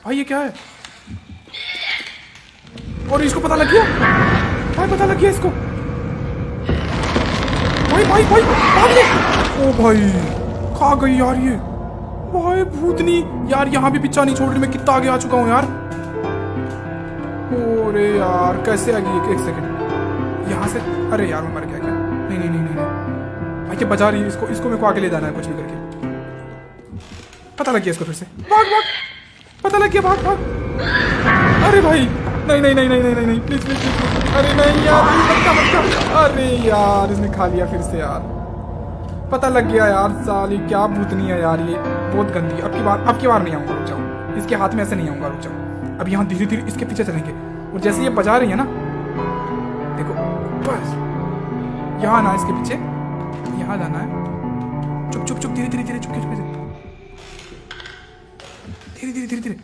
भाई ये क्या है? और इसको पता लग गया भाई, पता लग गया इसको। भाई भाई भाई भाग ले। ओ भाई खा गई यार ये। भाई भूतनी यार, यहाँ भी पीछा नहीं छोड़ रही। मैं कितना आगे आ चुका हूँ यार। अरे यार कैसे आ गई? एक सेकंड यहाँ से। अरे यार मैं मर गया क्या? नहीं नहीं नहीं नहीं भाई, ये बजा रही है इसको। इसको मेरे को आगे ले जाना है कुछ भी करके। पता लग गया इसको फिर से। भाग भाग, पता लग गया, भाग भाग। अरे भाई नहीं नहीं नहीं नहीं नहीं नहीं प्लीज प्लीज प्लीज। अरे नहीं यार, बच्चा बच्चा। अरे यार इसने खा लिया फिर से यार। पता लग गया यार, साली क्या भूतनी है यार, ये बहुत गंदी। अब की बार नहीं आऊंगा, रुक जाओ। इसके हाथ में ऐसे नहीं आऊंगा, रुक जाओ। अब यहाँ धीरे धीरे इसके पीछे चलेंगे और जैसे ये बजा रही है ना, देखो बस यहाँ ना, इसके पीछे यहाँ जाना है। चुप चुप चुप, धीरे धीरे धीरे, चुपके चुपके धीरे धीरे धीरे धीरे।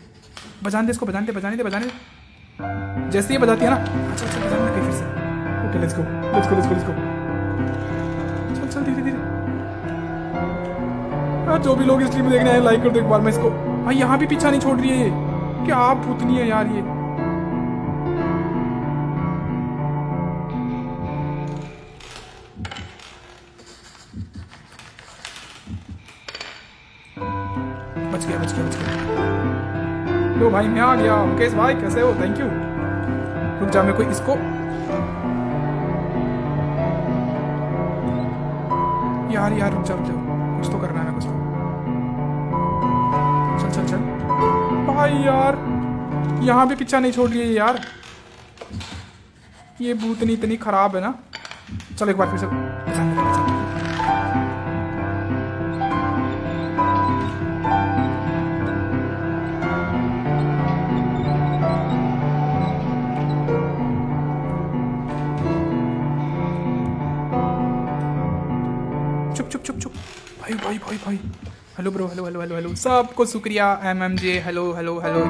बजाने दे इसको, बजाने दे बजाने दे बजाने दे। जैसे ये बजाती है ना, अच्छा अच्छा बजाने लगे फिर से। Okay let's go let's go let's go let's गो। चल चल धीरे धीरे। यार जो भी लोग इस स्ट्रीम देखने आए लाइक कर दो एक बार। मैं इसको भाई यहाँ भी पीछा नहीं छोड़ रही है ये। क्या भूतनी है यार ये। बच गया बच गया बच गया। लो भाई मैं आ गया। मुकेश भाई कैसे हो? Thank you. रुक जा, मेरे को इसको यार यार रुक जा रुक जा, कुछ तो करना है मेरे को। चल चल चल भाई यार, यहाँ भी पीछा नहीं छोड़ रही है यार। ये भूतनी इतनी खराब है ना। चल एक बार फिर से। चुप चुप चुप चुप भाई भाई भाई भाई। Hello bro, hello hello hello hello सबको शुक्रिया। MMJ hello hello hello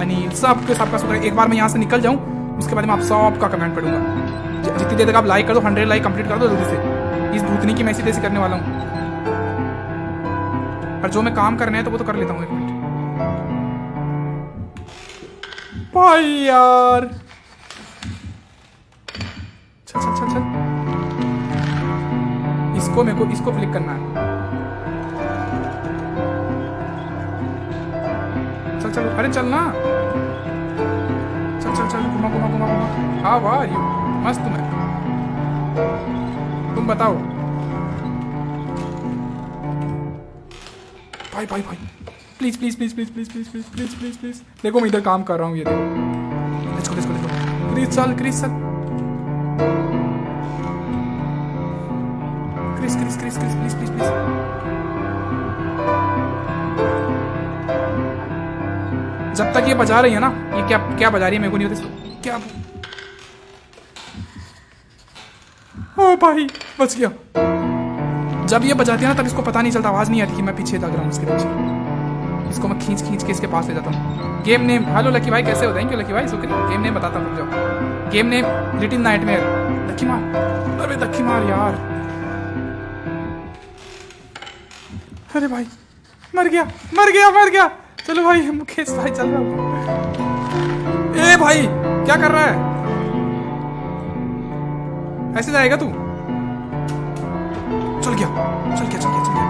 Anil, सबका शुक्रिया। एक बार मैं यहाँ से निकल जाऊँ, उसके बाद मैं आप सबका कमेंट पढ़ूंगा। जितनी देर तक आप लाइक कर दो, 100 लाइक कंप्लीट कर दो जल्दी से। इस भूतनी की मैं इसी तरह से करने वाला हूँ। और जो मैं काम करना है तो वो तो कर लेता हूँ। 1 मिनट भाई यार। चल चल चल चल, इसको मेरे को इसको क्लिक करना है। चल चल, अरे चल ना, चल चल चल, घुमा घुमा घुमा घुमा। हाँ वाह यू मस्त मैं। तुम बताओ भाई भाई भाई please please please please please please please please please please. देखो मैं इधर काम कर रहा हूँ, ये देखो। Let's go let's go let's go. Chris चल क्रिस चल, Chris Chris Chris Chris please please please. जब तक ये बजा रही है ना, ये क्या क्या बजा रही है मेरे को नहीं पता इसको क्या। ओ भाई बच गया। जब ये बजाती है ना तब इसको पता नहीं चलता, आवाज नहीं आती कि मैं पीछे लग रहा हूँ इसके पीछे। इसको मैं खींच खींच के इसके पास ले जाता हूँ। गेम नेम, हेलो लकी भाई कैसे हो? थैंक यू लकी भाई, शुक्रिया। गेम नेम बताता हूँ, जाओ। Game name little nightmare. Lucky मार, अरे लकी मार यार। अरे भाई मर गया मर गया मर गया। चलो भाई मुकेश भाई चल रहा हूँ। ए भाई क्या कर रहा है? ऐसे जाएगा तू? चल गया चल गया चल गया चल गया।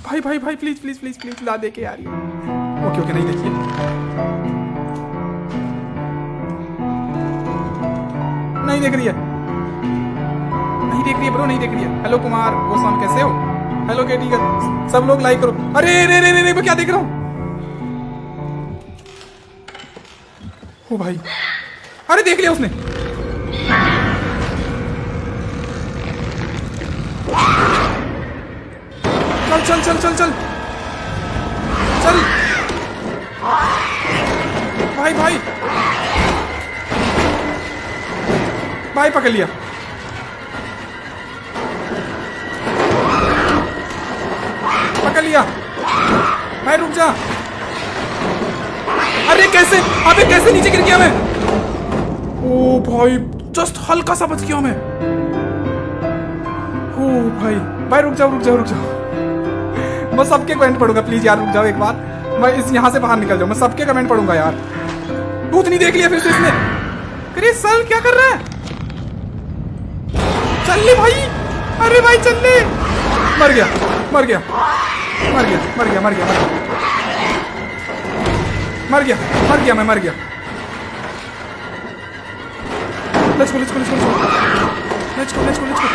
भाई भाई भाई प्लीज प्लीज प्लीज प्लीज ला दे के यार। ओके ओके, नहीं देखिए। नहीं देख रही है, नहीं देख रही है ब्रो, नहीं देख रही है। हेलो कुमार गोस्वामी कैसे हो? हेलो के ठीक है, सब लोग लाइक करो। अरे रे रे रे मैं क्या देख रहा हूँ? ओ भाई, अरे देख लिया उसने। चल चल चल चल चल चल भाई भाई भाई पकड़ लिया। पकड़ लिया भाई, रुक जा। अरे कैसे, अबे कैसे नीचे गिर गया मैं? ओ भाई जस्ट हल्का सा बच गया मैं। ओ भाई भाई रुक जाओ रुक जाओ रुक जाओ, मैं सबके कमेंट पढ़ूंगा प्लीज यार, रुक जाओ एक बार, मैं इस यहाँ से बाहर निकल जाऊँ, मैं सबके कमेंट पढ़ूंगा यार। भूतनी देख लिया फिर से इसने। क्रिसल क्या कर रहा है? चल ले भाई, अरे भाई चल ले। मर गया मर गया मर गया मर गया मर गया मर गया मर गया, मैं मर गया। Let's go let's go let's go let's go let's go let's गो।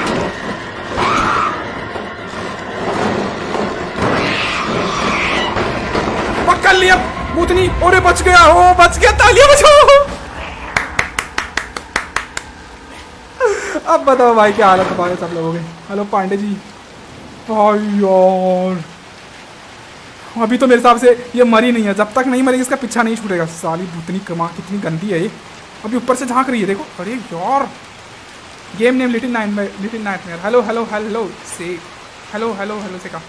पकड़ लिया भूतनी, और बच गया, ओ बच गया, तालियां बजाओ। अब बताओ भाई क्या हालत है सब लोगों की। हेलो पांडे जी। भाई यार अभी तो मेरे हिसाब से ये मरी नहीं है, जब तक नहीं मरेगी इसका पीछा नहीं छूटेगा। साली भूतनी कमा कितनी गंदी है ये, अभी ऊपर से झांक रही है देखो। अरे यार game name little nightmare. Hello hello hello से हेलो हेलो हेलो से कहा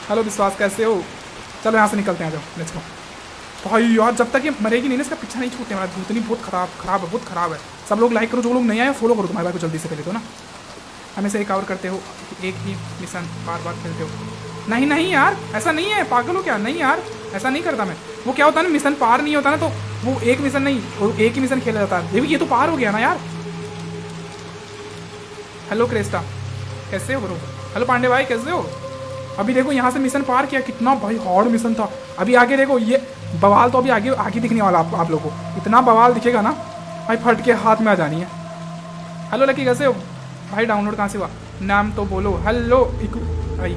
हेलो विश्वास कैसे हो? चलो यहाँ से निकलते हैं, जाओ लेट्स गो। भाई यार जब तक ये मरेगी नहीं ना इसका पीछा नहीं छूटने वाला। भूतनी बहुत खराब है, बहुत खराब है। सब लोग लाइक करो, जो लोग नहीं आए फॉलो करो तुम्हारे भाई को जल्दी से पहले तो ना। हमेशा एक और करते हो, एक ही मिशन बार बार खेलते हो। नहीं नहीं यार ऐसा नहीं है, पागल हो क्या? नहीं यार ऐसा नहीं करता मैं। वो क्या होता है ना, मिशन पार नहीं होता ना तो वो एक मिशन नहीं, वो एक ही मिशन खेला जाता है। ये तो पार हो गया ना यार। हेलो क्रेस्टा कैसे हो ब्रो? हेलो पांडे भाई कैसे हो? अभी देखो यहाँ से मिशन पार किया, कितना भाई हार्ड मिशन था। अभी आगे देखो ये बवाल तो अभी आगे आगे दिखने वाला आप लोगों को। इतना बवाल दिखेगा ना भाई, फट के हाथ में आ जानी है। हेलो लकी कैसे हो भाई? डाउनलोड कहाँ से हुआ? नाम तो बोलो। हेलो भाई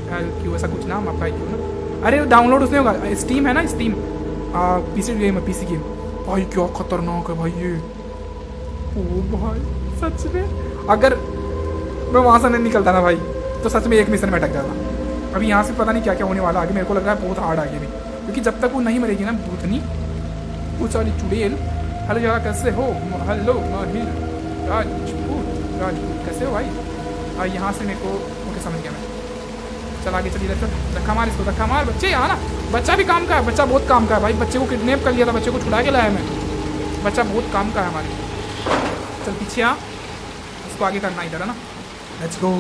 क्यों ऐसा कुछ नाम आपका क्यों ना? अरे डाउनलोड उसने होगा, स्टीम है ना, स्टीम पीसी गेम है, पीसी गेम। भाई क्या खतरनाक है भाई ये। ओ भाई सच में अगर मैं वहाँ से नहीं निकलता ना भाई तो सच में एक मिशन में अटक जाता। अभी यहाँ से पता नहीं क्या क्या होने वाला आगे, मेरे को लग रहा है बहुत हार्ड आगे भी, क्योंकि जब तक वो नहीं मरेगी ना भूतनी वो सारी चुड़ैल। हेलो जगह कैसे हो? हेलो माहिर राजपूत कैसे हो भाई? यहाँ से मेरे को ओके समझ गया मैं। चल आगे चलिए, धक्का मार इसको, धक्का मार। बच्चे यहाँ ना, बच्चा भी काम का है, बच्चा बहुत काम का है भाई। बच्चे को किडनैप कर लिया था, बच्चे को छुड़ा के लाया मैं। बच्चा बहुत काम का है हमारे। चल पीछे आ, इसको आगे करना इधर है ना। Let's go.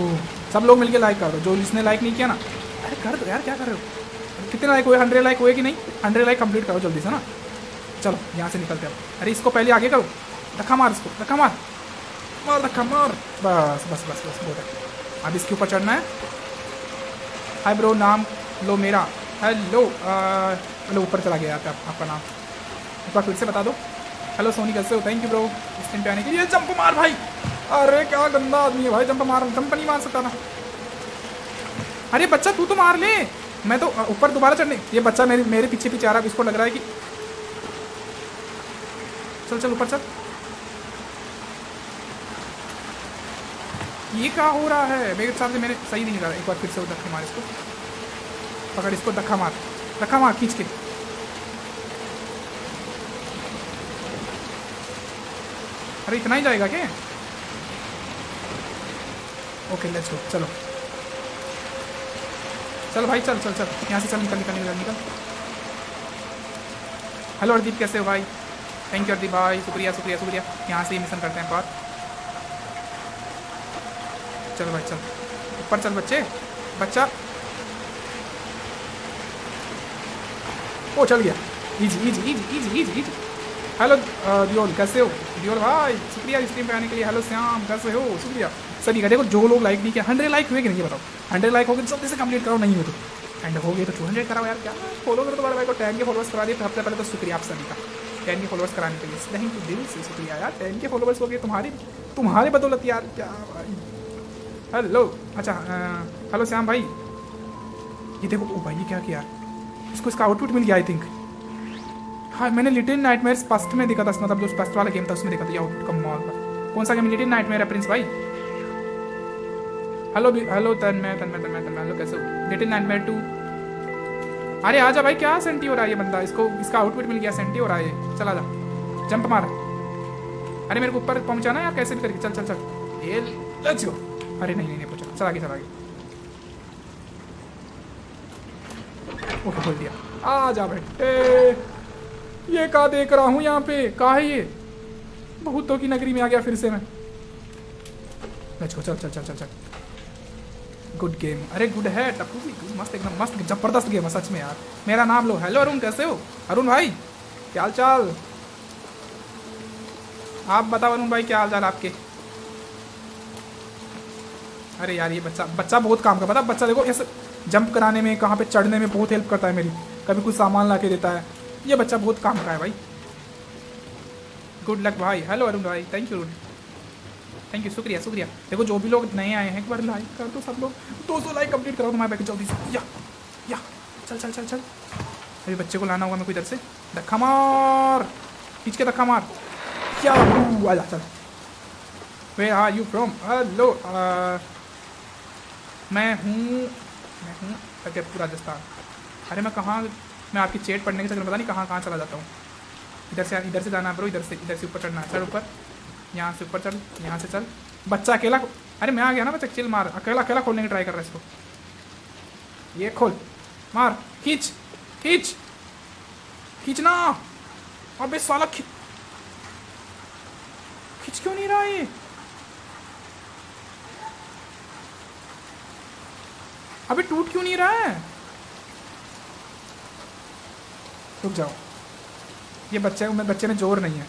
सब लोग मिलके लाइक कर दो, जो जिसने लाइक नहीं किया ना। अरे कर दो यार, क्या कर रहे हो? कितने लाइक हुए? 100 लाइक हुए कि नहीं? 100 लाइक कंप्लीट करो जल्दी से ना। चलो यहाँ से निकलते हैं। अरे इसको पहले आगे करो, धक्का मार इसको, धक्का मार मार धक्का मार। बस बस बस बस बहुत है। अब इसके ऊपर चढ़ना है। हाय ब्रो, नाम लो मेरा। हेलो हेलो ऊपर चला गया आपका नाम, एक बार फिर से बता दो। हेलो सोनी कैसे हो? थैंक यू ब्रो इस टाइम पे आने के लिए। जंप मार भाई। अरे क्या गंदा आदमी है भाई, जंप नहीं मार सकता ना। अरे बच्चा तू तो मार ले, मैं तो ऊपर दोबारा चढ़ने। ये बच्चा मेरे पीछे पीछे आ रहा है, इसको लग रहा है कि चल चल ऊपर चल। ये क्या हो रहा है? मेरे हिसाब से मैंने सही नहीं करा। एक बार फिर से धक्का मार इसको, पकड़ इसको, धक्का मार खींच के। अरे इतना ही जाएगा क्या? ओके लेट्स गो। चलो चलो भाई, चल चल चल यहाँ से चल, निकल निकल निकल निकल। हेलो हरदीप कैसे हो भाई? थैंक यू हरदीप भाई, शुक्रिया शुक्रिया शुक्रिया। यहाँ से ही मिशन करते हैं बात। चल भाई चल ऊपर चल बच्चा। ओ चल गया, easy easy easy easy easy easy. Hello Deol कैसे हो? दियोल भाई शुक्रिया स्ट्रीम पे आने के लिए। हेलो श्याम कैसे हो? शुक्रिया सभी का। देखो जो लोग लाइक नहीं किया, 100 लाइक हुए कि नहीं ये बताओ? 100 लाइक हो गए तो जल्दी से कंप्लीट करो, नहीं हो तो एंड हो गए तो 200 कराओ यार। क्या फॉलो करो तुम्हारे भाई को, 10 के फॉलोअर्स करा दिए हफ्ते पहले तो शुक्रिया आप सभी का 10 के फॉलोअर्स कराने के लिए। नहीं तो दिल से शुक्रिया यार, 10 के फॉलोअर्स हो गए तुम्हारी बदौलत यार। क्या भाई? हेलो अच्छा हेलो श्याम भाई। ये देखो ओ भाई ये क्या किया इसको, इसका आउटपुट मिल गया आई थिंक। हाँ मैंने लिटिल नाइटमेयर्स फर्स्ट में देखा था, मतलब जो फर्स्ट वाला गेम था उसमें देखा था ये आउटपुट का मॉल का। कौन सा गेम? लिटिल नाइटमेयर है प्रिंस भाई। हेलो हेलो तन्मय हेलो कैसे हो? Little nightmare 2। अरे आजा भाई, क्या सेंटी हो रहा है ये बंदा? इसको इसका आउटपुट मिल गया, सेंटी हो रहा है। चला जा, जंप मार। अरे मेरे को ऊपर पहुंचाना यार कैसे भी करके। चल चल चल ये लेट्स गो। अरे नहीं नहीं पहुंचा, चल आगे चल आगे। ओके खोल दिया। आ जा बेटे, ये क्या देख रहा हूँ यहाँ पे? कहाँ है ये? भूतों की नगरी में आ गया फिर से मैं। लेट्स गो, चल चल चल चल चल। गुड गेम, अरे गुड है टप्पू भी, मस्त एकदम मस्त जबरदस्त गेम है सच में यार। मेरा नाम लो। हेलो अरुण, कैसे हो अरुण भाई, क्या हाल चाल? आप बताओ अरुण भाई, क्या हाल चाल आपके? अरे यार ये बच्चा बहुत काम का, पता बच्चा देखो ऐसे जंप कराने में, कहाँ पे चढ़ने में बहुत हेल्प करता है मेरी, कभी कुछ सामान ला के देता है। ये बच्चा बहुत काम का है भाई। गुड लक भाई। हेलो अरुण भाई, थैंक यू शुक्रिया शुक्रिया। देखो जो भी लोग नए आए हैं एक बार लाइक कर दो सब लोग, 200 लाइक कंप्लीट करो तुम्हारे बैठ जल्दी से। या चल चल चल चल, अभी बच्चे को लाना होगा मेरे को इधर से। धक्का मार, खींच के धक्का मार। क्या आजा चल। वे आर यू फ्रॉम? हेलो मैं हूँ फतेहपुर राजस्थान। अरे मैं कहाँ, मैं आपकी चैट पढ़ने के चक्कर में पता नहीं कहाँ चला जाता हूँ। इधर से जाना है ब्रो, इधर से ऊपर चढ़ना है। चल ऊपर, यहाँ से ऊपर चल, यहाँ से चल। बच्चा अकेला, अरे मैं आ गया ना बच्चा, चिल मार। अकेला खोलने की ट्राई कर रहा है इसको। ये खोल, मार, खींच खींच खींचना। अबे साला खींच क्यों नहीं रहा ये? अबे टूट क्यों नहीं रहा है? रुक जाओ, ये बच्चे में जोर नहीं है।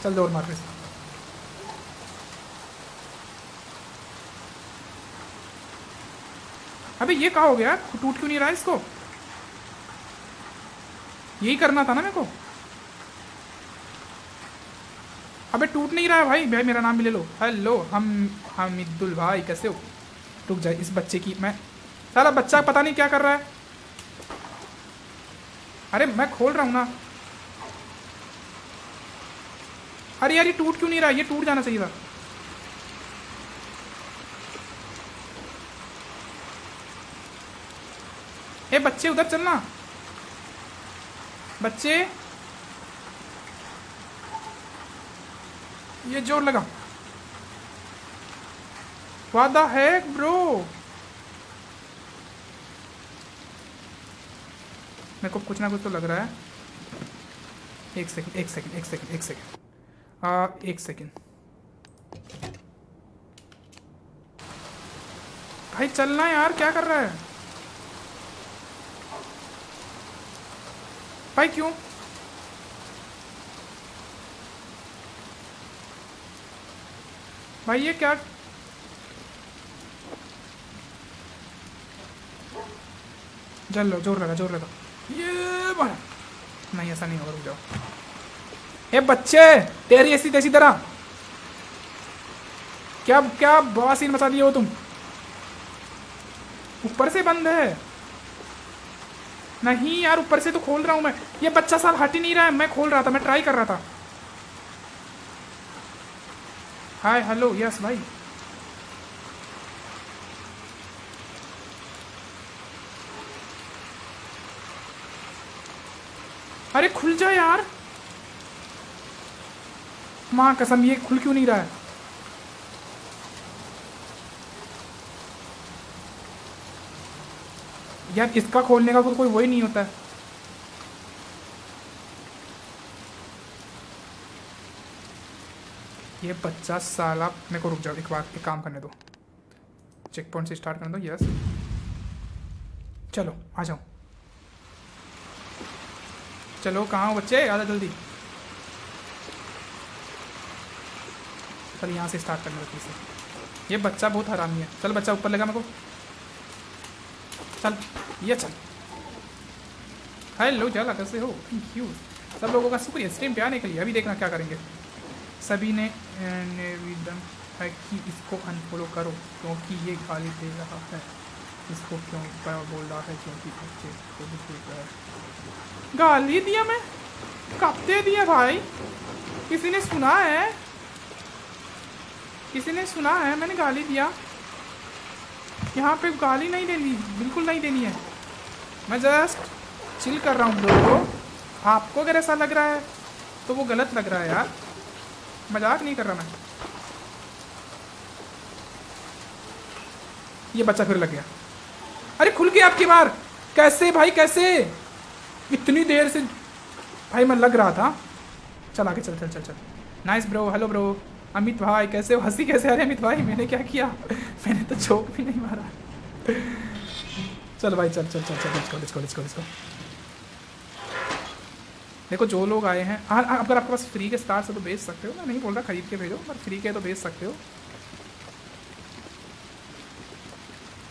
चल जोर मार फिर। अबे ये क्या हो गया, टूट क्यों नहीं रहा है इसको? यही करना था ना मेरे को। अबे टूट नहीं रहा है भाई। भाई मेरा नाम भी ले लो। हेलो हमिदुल भाई, कैसे हो? रुक जाए इस बच्चे की, मैं साला बच्चा पता नहीं क्या कर रहा है। अरे मैं खोल रहा हूँ ना। अरे यार ये टूट क्यों नहीं रहा? ये टूट जाना चाहिए था। ए बच्चे उधर चलना, बच्चे ये जोर लगा। What the heck bro? मेरे को कुछ ना कुछ तो लग रहा है। एक सेकेंड भाई चलना यार, क्या कर रहा है भाई? क्यों भाई ये क्या? चल लो, जोर लगा। ये बड़ा नहीं, ऐसा नहीं होगा, रुक जाओ। ए बच्चे, तेरी ऐसी तैसी तरह क्या बवासीर मचा दिए हो तुम? ऊपर से बंद है। नहीं यार ऊपर से तो खोल रहा हूं मैं। ये बच्चा साल हट ही नहीं रहा है। मैं खोल रहा था, मैं ट्राई कर रहा था। हाय हेलो यस भाई। अरे खुल जा यार, माँ कसम ये खुल क्यों नहीं रहा है? यार इसका खोलने का कोई वही नहीं होता है। ये बच्चा साला, मेरे को रुक जाओ एक बार, एक काम करने दो। चेक पॉइंट से स्टार्ट करने दो। यस चलो आ जाओ। चलो कहाँ हो बच्चे, आजा जल्दी। चल यहाँ से स्टार्ट करने दो फिर से। ये बच्चा बहुत हरामी है। चल बच्चा ऊपर लगा मेरे को। चल ये चल। हेलो जाला, कैसे हो? थैंक यू सब लोगों का शुक्रिया स्ट्रीम पे आने के लिए। अभी देखना क्या करेंगे। सभी ने निवेदन है कि इसको अनफॉलो करो क्योंकि ये गाली दे रहा है। इसको क्यों बोल रहा है? क्योंकि बच्चे को देख रहा है। गाली दिया मैं? कब दे दिया भाई? किसी ने सुना है? किसी ने सुना है मैंने गाली दिया? यहाँ पे गाली नहीं देनी, बिल्कुल नहीं देनी है। मैं जस्ट चिल कर रहा हूँ ब्रो। आपको अगर ऐसा लग रहा है तो वो गलत लग रहा है यार, मजाक नहीं कर रहा मैं। ये बच्चा फिर लग गया। अरे खुल गया आपकी बार। कैसे भाई कैसे? इतनी देर से भाई मैं लग रहा था। चल आगे चल। Nice bro. Hello bro Amit भाई, कैसे हो? हंसी कैसे आ रही है अमित भाई? मैंने क्या किया? मैंने तो चौक भी नहीं मारा। चल भाई चल चल चल चल, लेट्स गो। देखो जो लोग आए हैं, अगर आपके पास फ्री के स्टार्स है तो भेज सकते हो। मैं नहीं बोल रहा खरीद के भेजो, पर फ्री के तो भेज सकते हो।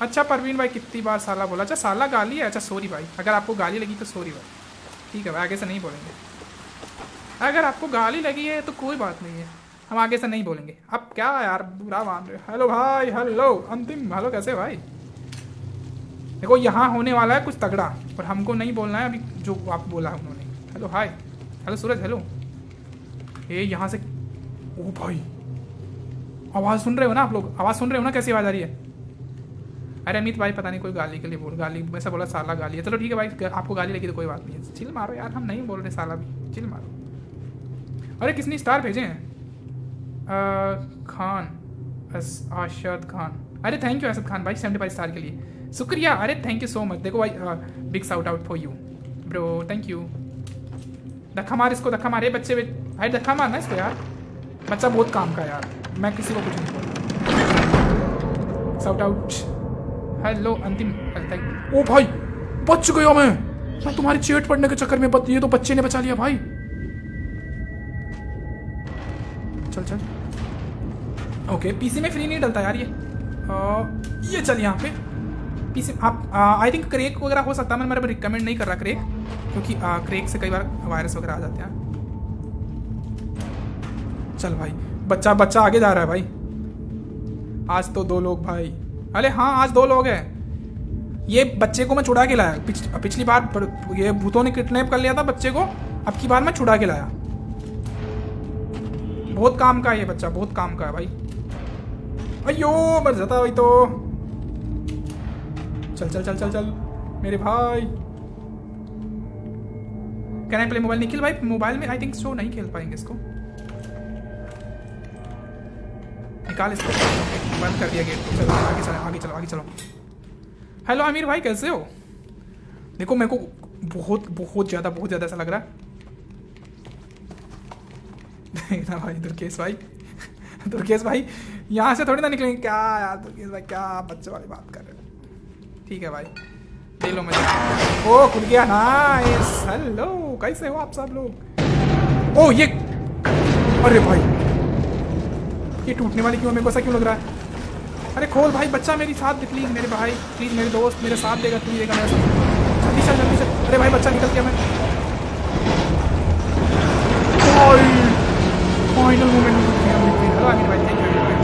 अच्छा परवीन भाई कितनी बार साला बोला? अच्छा साला गाली है? अच्छा सॉरी भाई, अगर आपको गाली लगी तो सॉरी भाई, ठीक है भाई, आगे से नहीं बोलेंगे। अगर आपको गाली लगी है तो कोई बात नहीं है, हम आगे से नहीं बोलेंगे। अब क्या यार बुरा मान रहे हो? हेलो भाई, हेलो अंतिम, हेलो कैसे भाई? देखो यहाँ होने वाला है कुछ तगड़ा, पर हमको नहीं बोलना है अभी जो आप बोला है उन्होंने। हेलो हाय, हेलो सूरज, हेलो। ये यहाँ से, ओ भाई आवाज़ सुन रहे हो ना आप लोग? आवाज़ सुन रहे हो ना कैसी आवाज़ आ रही है? अरे अमित भाई पता नहीं कोई गाली के लिए बोल, गाली वैसा बोला साला गाली है। चलो ठीक है भाई, आपको गाली लगी तो कोई बात नहीं है, चिल मारो यार, हम नहीं बोल रहे साला भी, चिल मारो। अरे किसने स्टार भेजे हैं? खान अरशद खान, अरे थैंक यू अरशद खान भाई 75 स्टार के लिए, शुक्रिया। अरे थैंक यू सो मच। देखो भाई big shout out for you bro, thank you. धक्का मार इसको, धक्का मारे बच्चे भाई, धक्का मारना इसको यार, बच्चा बहुत काम का यार, मैं किसी को कुछ नहीं बोलता। Shout out. हेलो अंतिम, ओ भाई बच गया मैं तुम्हारी चेट पढ़ने के चक्कर में, ये तो बच्चे ने बचा लिया भाई। चल चल, ओके पीसी में फ्री नहीं डलता यार ये चल यहाँ पे पीसी आप आई थिंक क्रेक वगैरह हो सकता है, मैं मेरे रिकमेंड नहीं कर रहा क्रेक, क्योंकि क्रेक से कई बार वायरस वगैरह आ जाते हैं। चल भाई बच्चा बच्चा आगे जा रहा है भाई। आज तो 2 लोग भाई, अरे हाँ आज 2 लोग हैं। ये बच्चे को मैं छुड़ा के लाया, पिछली बार ये भूतों ने किडनैप कर लिया था बच्चे को, अब की बार मैं छुड़ा के लाया। बहुत काम का है ये बच्चा, बहुत काम का है भाई। अयो मर जाता भाई तो। चल चल चल चल चल मेरे भाई। Can I play mobile? Nikhil भाई मोबाइल में आई थिंक सो नहीं खेल पाएंगे इसको, निकाल इसको, बंद कर दिया गेट को। चलो आगे चलो आगे चलो आगे चलो। हेलो आमिर भाई कैसे हो? देखो मेरे को बहुत बहुत ज़्यादा ऐसा लग रहा है देखना भाई, दुर्गेश भाई यहाँ से थोड़ी ना निकलेंगे क्या यार? दुर्गेश भाई क्या बच्चे वाली बात कर रहे हो? ठीक है भाई ले लो मुझे। ओ खुल गया नाइस। हेलो कैसे हो आप सब लोग? ओ ये, अरे भाई ये टूटने वाली क्यों? मेरे को ऐसा क्यों लग रहा है? अरे खोल भाई, बच्चा मेरी साथ दे प्लीज़, मेरे भाई प्लीज़, मेरे दोस्त मेरे साथ देगा, तू देगा मेरे साथ, जल्दी चल जल्दी चल। अरे भाई बच्चा निकल गया, मैं फाइनल मोमेंट में। हेलो आमिर भाई, थैंक यू भाई।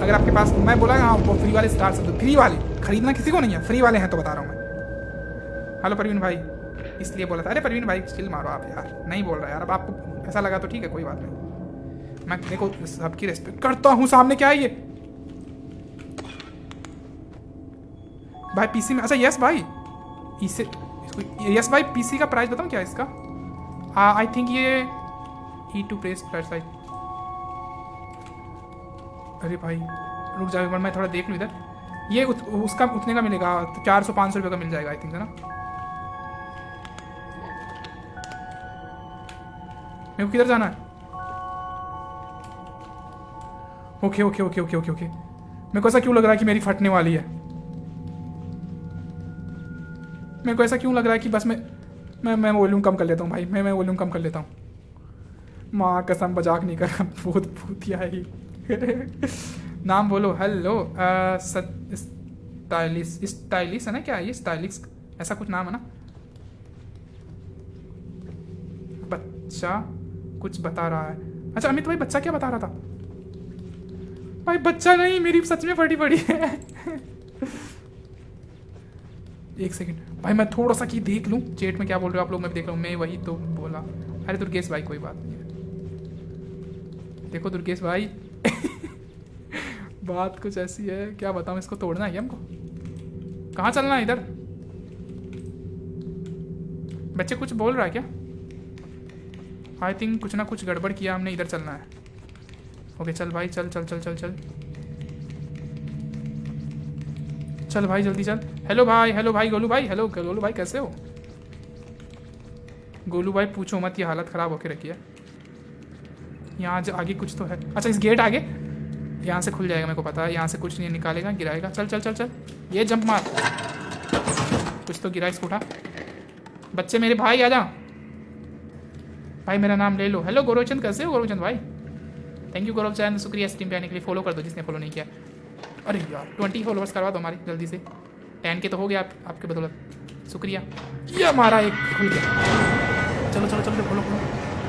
अगर आपके पास, मैं बोला हाँ वो फ्री वाले स्टार्स, फ्री वाले खरीदना किसी को नहीं है, फ्री वाले हैं तो बता रहा हूँ मैं। हेलो परवीन भाई, इसलिए बोला था। अरे परवीन भाई चिल मारो आप यार, नहीं बोल रहा यार, अब आपको ऐसा लगा तो ठीक है कोई बात नहीं, मैं देखो सबकी रिस्पेक्ट करता हूँ। सामने क्या है ये भाई? पीसी में, अच्छा यस भाई इसे इसको, यस भाई पीसी का प्राइस बताऊँ क्या इसका? आई थिंक ये E2 प्रेस फ्लैश लाइट। अरे भाई रुक जाओ एक बार, मैं थोड़ा देख लूँ इधर। ये उसका उतने का मिलेगा, 400-500 रुपये का मिल जाएगा आई थिंक, है ना? मेरे को किधर जाना है? Okay okay okay okay okay okay. मेरे को ऐसा क्यों लग रहा है कि मेरी फटने वाली है? मेरे को ऐसा क्यों लग रहा है कि बस मैं वॉल्यूम कम कर लेता हूँ भाई, मैं वॉल्यूम कम कर लेता हूँ। माँ कसम मजाक नहीं कर रहा, बहुत भूतिया है नाम बोलो। हेलो स्टाइलिश है ना क्या? ये स्टाइलिश ऐसा कुछ नाम है ना? बच्चा कुछ बता रहा है। अच्छा अमित भाई बच्चा क्या बता रहा था? भाई बच्चा नहीं, मेरी सच में फटी पड़ी है एक सेकंड भाई, मैं थोड़ा सा की देख लूँ चैट में क्या बोल रहे हो आप लोग, मैं भी देख रहा हूँ। मैं वही तो बोला। अरे दुर्गेश भाई कोई बात नहीं है, देखो दुर्गेश भाई बात कुछ ऐसी है, क्या बताऊँ, इसको तोड़ना है हमको। कहाँ चलना है? इधर बच्चे कुछ बोल रहा है क्या? आई थिंक कुछ ना कुछ गड़बड़ किया हमने, इधर चलना है। ओके चल भाई चल चल चल चल चल चल भाई जल्दी चल। हेलो भाई गोलू भाई, हेलो गोलू भाई कैसे हो? गोलू भाई पूछो मत, ये हालत ख़राब होके रखी है। यहाँ आगे कुछ तो है। अच्छा इस गेट आगे यहाँ से खुल जाएगा, मेरे को पता है। यहाँ से कुछ नहीं निकालेगा, गिराएगा। चल चल चल चल, ये जंप मार। कुछ तो गिरा, इसको उठा। बच्चे मेरे भाई आ जा भाई, मेरा नाम ले लो। हेलो गौरवचंद, कैसे हो गौरवचंद भाई? थैंक यू गौरव चंद, शुक्रिया स्ट्रीम पे आने के लिए। फॉलो कर दो जिसने फॉलो नहीं किया। अरे यार 20 फॉलोवर्स करवा दो हमारी जल्दी से। 10 के तो हो गया आपके बदौलत, शुक्रिया। ये हमारा एक खुल गया। चलो चलो चलो खोलो खोलो।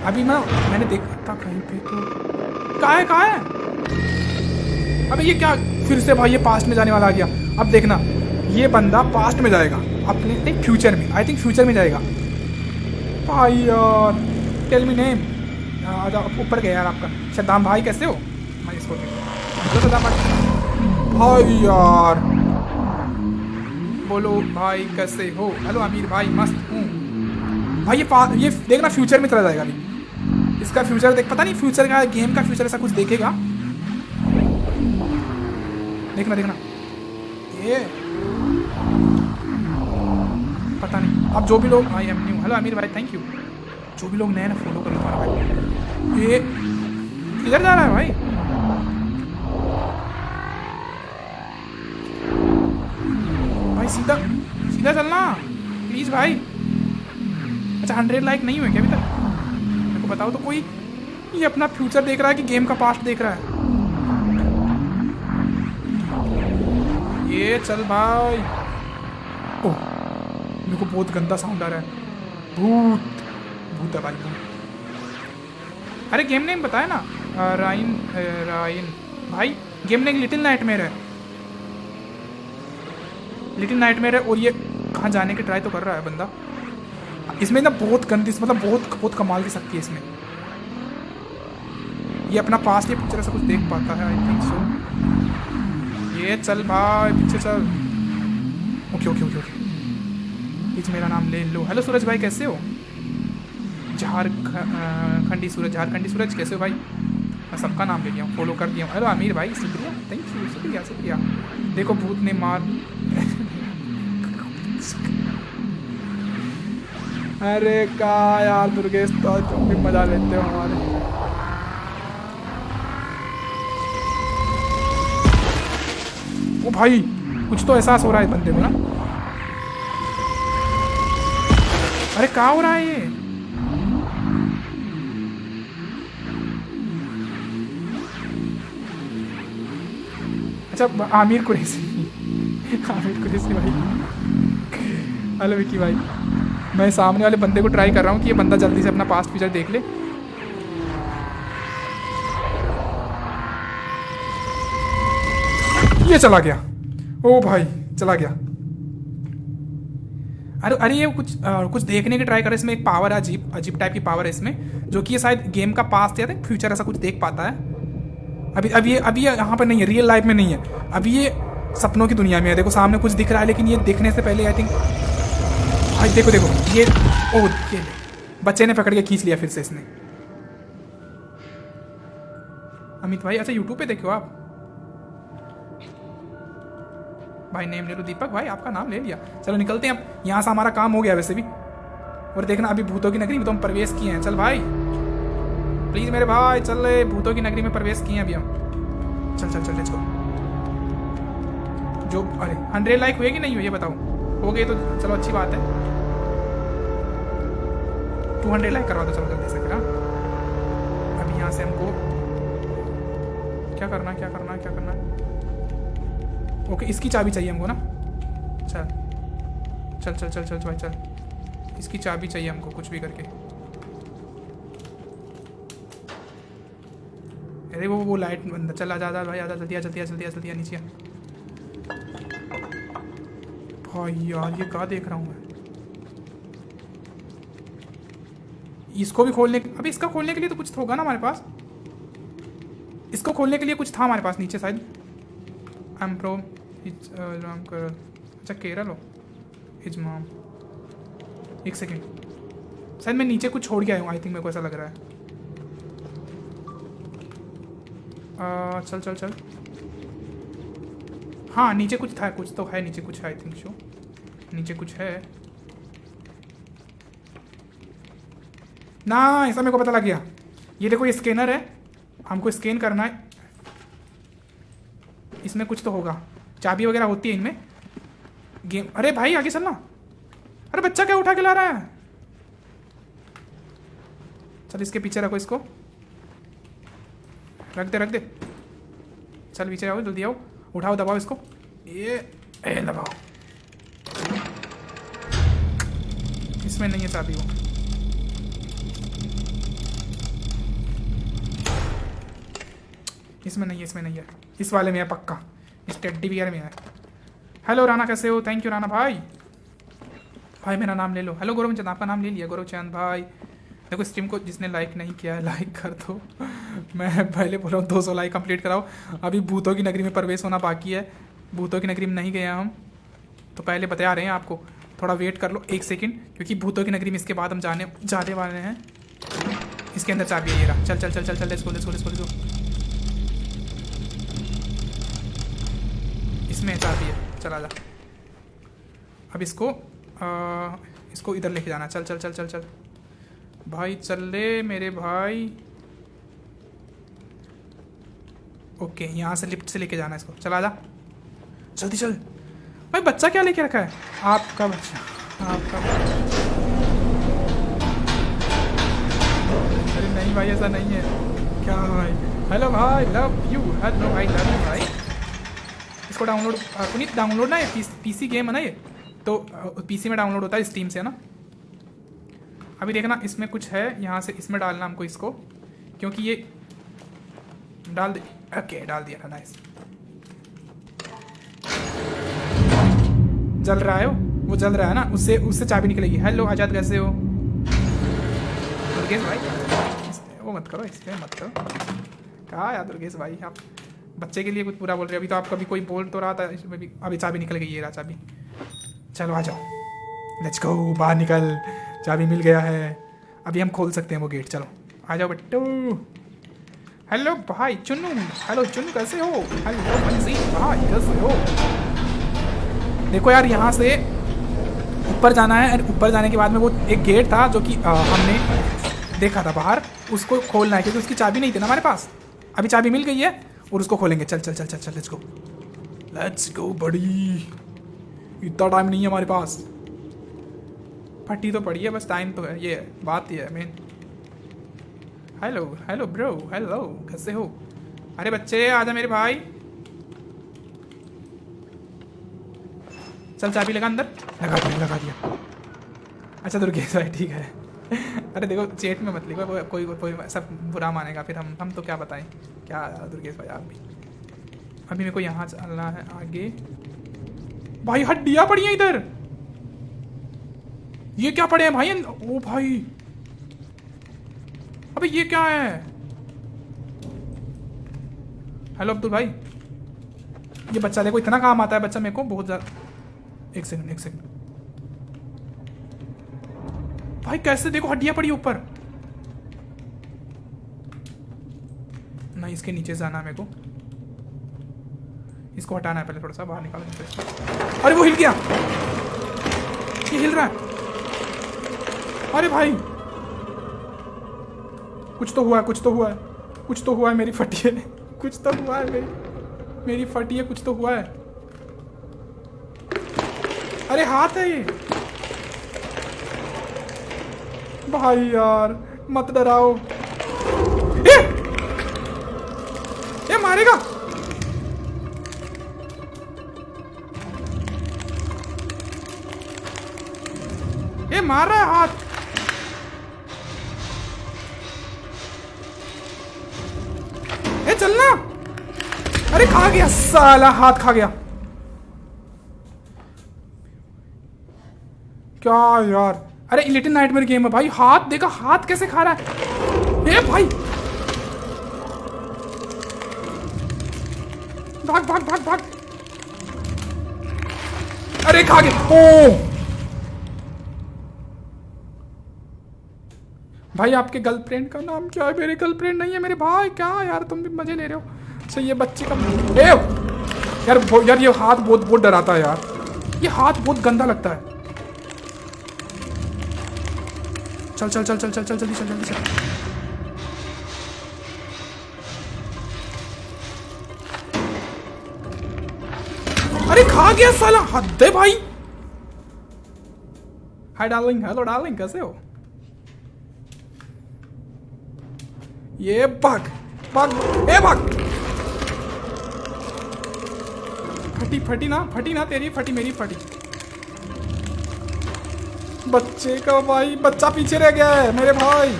अभी मैंने देखा था कहीं पे, तो कहाँ है? अबे ये क्या फिर से भाई, ये पास्ट में जाने वाला आ गया। अब देखना, ये बंदा पास्ट में जाएगा अपने, नहीं फ्यूचर में, आई थिंक फ्यूचर में जाएगा भाई। यार टेल मी नेम। ऊपर गया यार आपका सद्दाम भाई, कैसे हो? मैं इसको सद्दाम भाई यार, बोलो भाई कैसे हो? हेलो अमीर भाई, मस्त हूँ भाई। ये देखना फ्यूचर में चला जाएगा अभी। इसका फ्यूचर देख, पता नहीं फ्यूचर का, गेम का फ्यूचर ऐसा कुछ देखेगा। देखना देखना, ये पता नहीं। अब जो भी लोग, आई एम न्यू। हेलो अमीर भाई, थैंक यू। जो भी लोग नए ना फॉलो कर लो हमारा भाई। ये किधर जा रहा है भाई? भाई सीधा सीधा चलना प्लीज भाई। अच्छा 100 लाइक नहीं हुए क्या अभी तक? मेरे को बताओ तो कोई। ये अपना फ्यूचर देख रहा है कि गेम का पास्ट देख रहा है? ये चल भाई। ओह मेरे को बहुत गंदा साउंड आ रहा है। भूत भूत है भाई, भूत। अरे गेम नेम बताया ना, राइन भाई। गेम नेम लिटिल नाइटमेयर है, लिटिल नाइटमेयर है। और ये कहाँ जाने की ट्राई तो कर रहा है बंदा। इसमें ना बहुत गंदी, मतलब बहुत कमाल की शक्ति है इसमें। ये अपना पास्ट, ये पिक्चर ऐसा कुछ देख पाता है, आई थिंक सो। ये चल भाई पीछे चल। ओके ओके ओके ओके, बीच मेरा नाम ले लो। हेलो सूरज भाई, कैसे हो? झारखंडी सूरज, झारखंडी सूरज कैसे हो भाई? मैं सबका नाम ले लिया हूँ, फॉलो कर दिया हूँ। हेलो आमिर भाई, शुक्रिया, थैंक यू, शुक्रिया शुक्रिया। देखो भूत ने मार अरे का यार दुर्गेश, तो तुम भी मजा लेते हो हमारे। ओ भाई कुछ तो एहसास हो रहा है बंदे को ना। अरे क्या हो रहा है ये? अच्छा आमिर कुरैशी आमिर कुरैशी भाई। हेलो विकी भाई, मैं सामने वाले बंदे को ट्राई कर रहा हूँ कि ये बंदा जल्दी से अपना पास्ट फ्यूचर देख ले। ये चला गया। ओ भाई चला गया। अरे ये कुछ देखने की ट्राई कर रहा है। इसमें एक पावर है, अजीब टाइप की पावर है इसमें, जो कि ये शायद गेम का पास्ट या फ्यूचर ऐसा कुछ देख पाता है। अभी ये यहाँ पर नहीं है, रियल लाइफ में नहीं है। अभी ये सपनों की दुनिया में है। देखो सामने कुछ दिख रहा है, लेकिन ये देखने से पहले आई थिंक भाई देखो ये ये बच्चे ने पकड़ के खींच लिया फिर से इसने। अमित भाई, अच्छा यूट्यूब पे देखो आप भाई। नेम ले लो दीपक भाई, आपका नाम ले लिया। चलो निकलते हैं अब यहाँ से, हमारा काम हो गया वैसे भी। और देखना अभी भूतों की नगरी में तो हम प्रवेश किए हैं। चल भाई प्लीज मेरे भाई, चल रहे भूतों की नगरी में प्रवेश किए हैं अभी हम। चल चल चल लेट्स गो। जो अरे 100 लाइक हुए कि नहीं हुए ये बताओ? हो गए तो चलो अच्छी बात है। 200 लाइक करवा दो चलो जल्दी से। अभी यहाँ से हमको क्या करना है? ओके इसकी चाबी चाहिए हमको ना। चल भाई चल, इसकी चाबी चाहिए हमको कुछ भी करके। अरे वो लाइट बंद। चल आजा भाई, आजा जल्दी नीचे आ। भाई यार ये क्या देख रहा हूँ मैं? इसको भी खोलने, अभी इसका खोलने के लिए तो कुछ होगा ना हमारे पास। इसको खोलने के लिए कुछ था हमारे पास नीचे शायद। आई एम प्रो राम कर। अच्छा केरल हो हिज मॉम। एक सेकेंड, शायद मैं नीचे कुछ छोड़ गया हूँ, आई थिंक मेरे को ऐसा लग रहा है। चल हाँ नीचे कुछ था, कुछ तो है नीचे, कुछ है आई थिंक शो। नीचे कुछ है ना, ऐसा मेरे को पता लग गया। ये देखो ये स्कैनर है, हमको स्कैन करना है। इसमें कुछ तो होगा, चाबी वगैरह होती है इनमें गेम। अरे भाई आगे चलना। अरे बच्चा क्या उठा के ला रहा है? चल इसके पीछे रखो, इसको रख दे। चल पीछे आओ, जल्दी आओ, उठाओ, दबाओ इसको, ये दबाओ। इसमें नहीं है चाबी वो। इसमें नहीं है, इस वाले में है पक्का, इस टेडी बियर में है। हेलो राणा, कैसे हो? थैंक यू राणा भाई मेरा नाम ले लो। हेलो गौरव चंद, आपका नाम ले लिया गौरव चंद भाई। देखो स्ट्रीम को जिसने लाइक नहीं किया है लाइक कर दो। मैं पहले बोल रहा हूँ 200 लाइक कंप्लीट कराओ। अभी भूतों की नगरी में प्रवेश होना बाकी है, भूतों की नगरी में नहीं गए हम, तो पहले बता रहे हैं आपको, थोड़ा वेट कर लो 1 सेकंड, क्योंकि भूतों की नगरी में इसके बाद हम जाने वाले हैं। इसके अंदर चाबी है, ये रहा। चल लेट्स गो। इसमें चाबी है, चला जा। अब इसको इधर लेके जाना। चल भाई, चल ले मेरे भाई। ओके, यहाँ से लिफ्ट से लेके जाना इसको, चला जा जल्दी चल। भाई बच्चा क्या लेके रखा है? आपका बच्चा। अरे नहीं भाई, ऐसा नहीं है क्या भाई? हेलो भाई, लव यू। हेलो भाई, लव यू भाई। इसको डाउनलोड पुनीत, डाउनलोड ना, ये पीसी गेम है ना, ये तो पीसी में डाउनलोड होता है स्टीम से, है ना। अभी देखना इसमें कुछ है, यहाँ से इसमें डालना हमको इसको, क्योंकि ये डाल दे। ओके, डाल दिया था, नाइस। जल रहा है वो जल रहा है ना, उससे चाबी निकलेगी। हेलो आजाद, कैसे हो? दुर्गेश भाई वो मत करो, इसमें मत करो। कहा यार दुर्गेश भाई, आप बच्चे के लिए कुछ पूरा बोल रहे हैं। अभी तो आप कभी कोई बोल तो रहा था, इसमें भी अभी चाबी निकल गई, ये रहा चाबी। चलो आ जाओ, लेट्स गो, बाहर निकल। चाबी मिल गया है, अभी हम खोल सकते हैं वो गेट। चलो आ जाओ बट्टू। हेलो भाई चुन्नू, हेलो चुन्नू, कैसे हो? हेलो मंजी भाई, कैसे हो? देखो यार, यहाँ से ऊपर जाना है, और ऊपर जाने के बाद में वो एक गेट था जो कि हमने देखा था बाहर, उसको खोलना है, क्योंकि उसकी चाबी नहीं थी ना हमारे पास। अभी चाबी मिल गई है और उसको खोलेंगे। चल लेट्स गो बड़ी। इतना टाइम नहीं है हमारे पास, फटी तो पड़ी है, बस टाइम तो है, ये बात ये है मेन। हेलो ब्रो, हेलो, कैसे हो? अरे बच्चे आजा मेरे भाई। चल चाबी लगा अंदर, लगा दिया। अच्छा दुर्गेश भाई, ठीक है। अरे देखो चेट में मत लिखो, कोई सब बुरा मानेगा, फिर हम तो क्या बताएं। क्या दुर्गेश भाई, आप भी। अभी मेरे को यहाँ चलना है आगे। भाई हड्डियाँ पड़ी हैं इधर, ये क्या पड़े हैं भाई? ओ भाई, अबे ये क्या है? हेलो अब्दुल भाई, ये बच्चा देखो, इतना काम आता है बच्चा मेरे को बहुत ज्यादा। एक सेकंड भाई, कैसे? देखो हड्डियां पड़ी ऊपर। नहीं, इसके नीचे जाना है मेरे को, इसको हटाना है पहले, थोड़ा सा बाहर निकालना। अरे वो हिल गया, ये हिल रहा है। अरे भाई कुछ तो हुआ है, मेरी फटी है। कुछ तो हुआ है, मेरी फटी है, कुछ तो हुआ है। अरे हाथ है ये भाई, यार मत डराओ। ये मारेगा। ये मार रहा है हाथ। ये चलना। अरे खा गया साला, हाथ खा गया। क्या यार, अरे लिटिल नाइटमेयर गेम है भाई। हाथ देखा, हाथ कैसे खा रहा है ये भाई। भाग। अरे खा गया। ओ भाई, आपके गर्लफ्रेंड का नाम क्या है? मेरी गर्लफ्रेंड नहीं है मेरे भाई। क्या यार, तुम भी मजे ले रहे हो। अच्छा ये बच्चे का यार ये हाथ बहुत डराता है यार, ये हाथ बहुत गंदा लगता है। चल जल्दी चल। अरे खा गया साला, हद है भाई। हाय डार्लिंग, हेलो डार्लिंग, कैसे हो? ये भाग भाग, ए भाग। फटी ना तेरी, फटी मेरी फटी। बच्चे का भाई, बच्चा पीछे रह गया है मेरे भाई।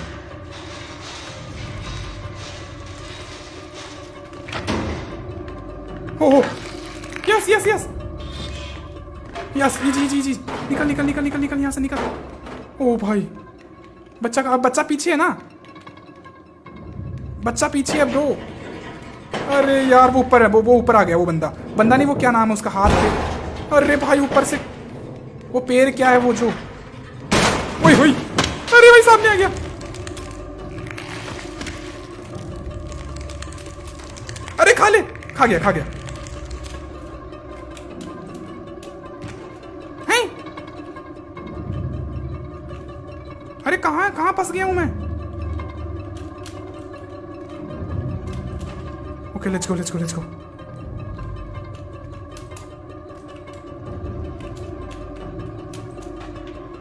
हो यस यस यस यस, जी निकल यहाँ से निकल। ओ भाई, बच्चा पीछे है ना, बच्चा पीछे है ब्रो। अरे यार वो ऊपर है, वो ऊपर आ गया, वो बंदा नहीं, वो क्या नाम है उसका, हाथ पे। अरे भाई ऊपर से वो पैर क्या है वो जो, ओए होई, अरे भाई सामने आ गया। अरे खा ले, खा गया। अरे कहाँ फंस गया हूं मैं? Okay let's go.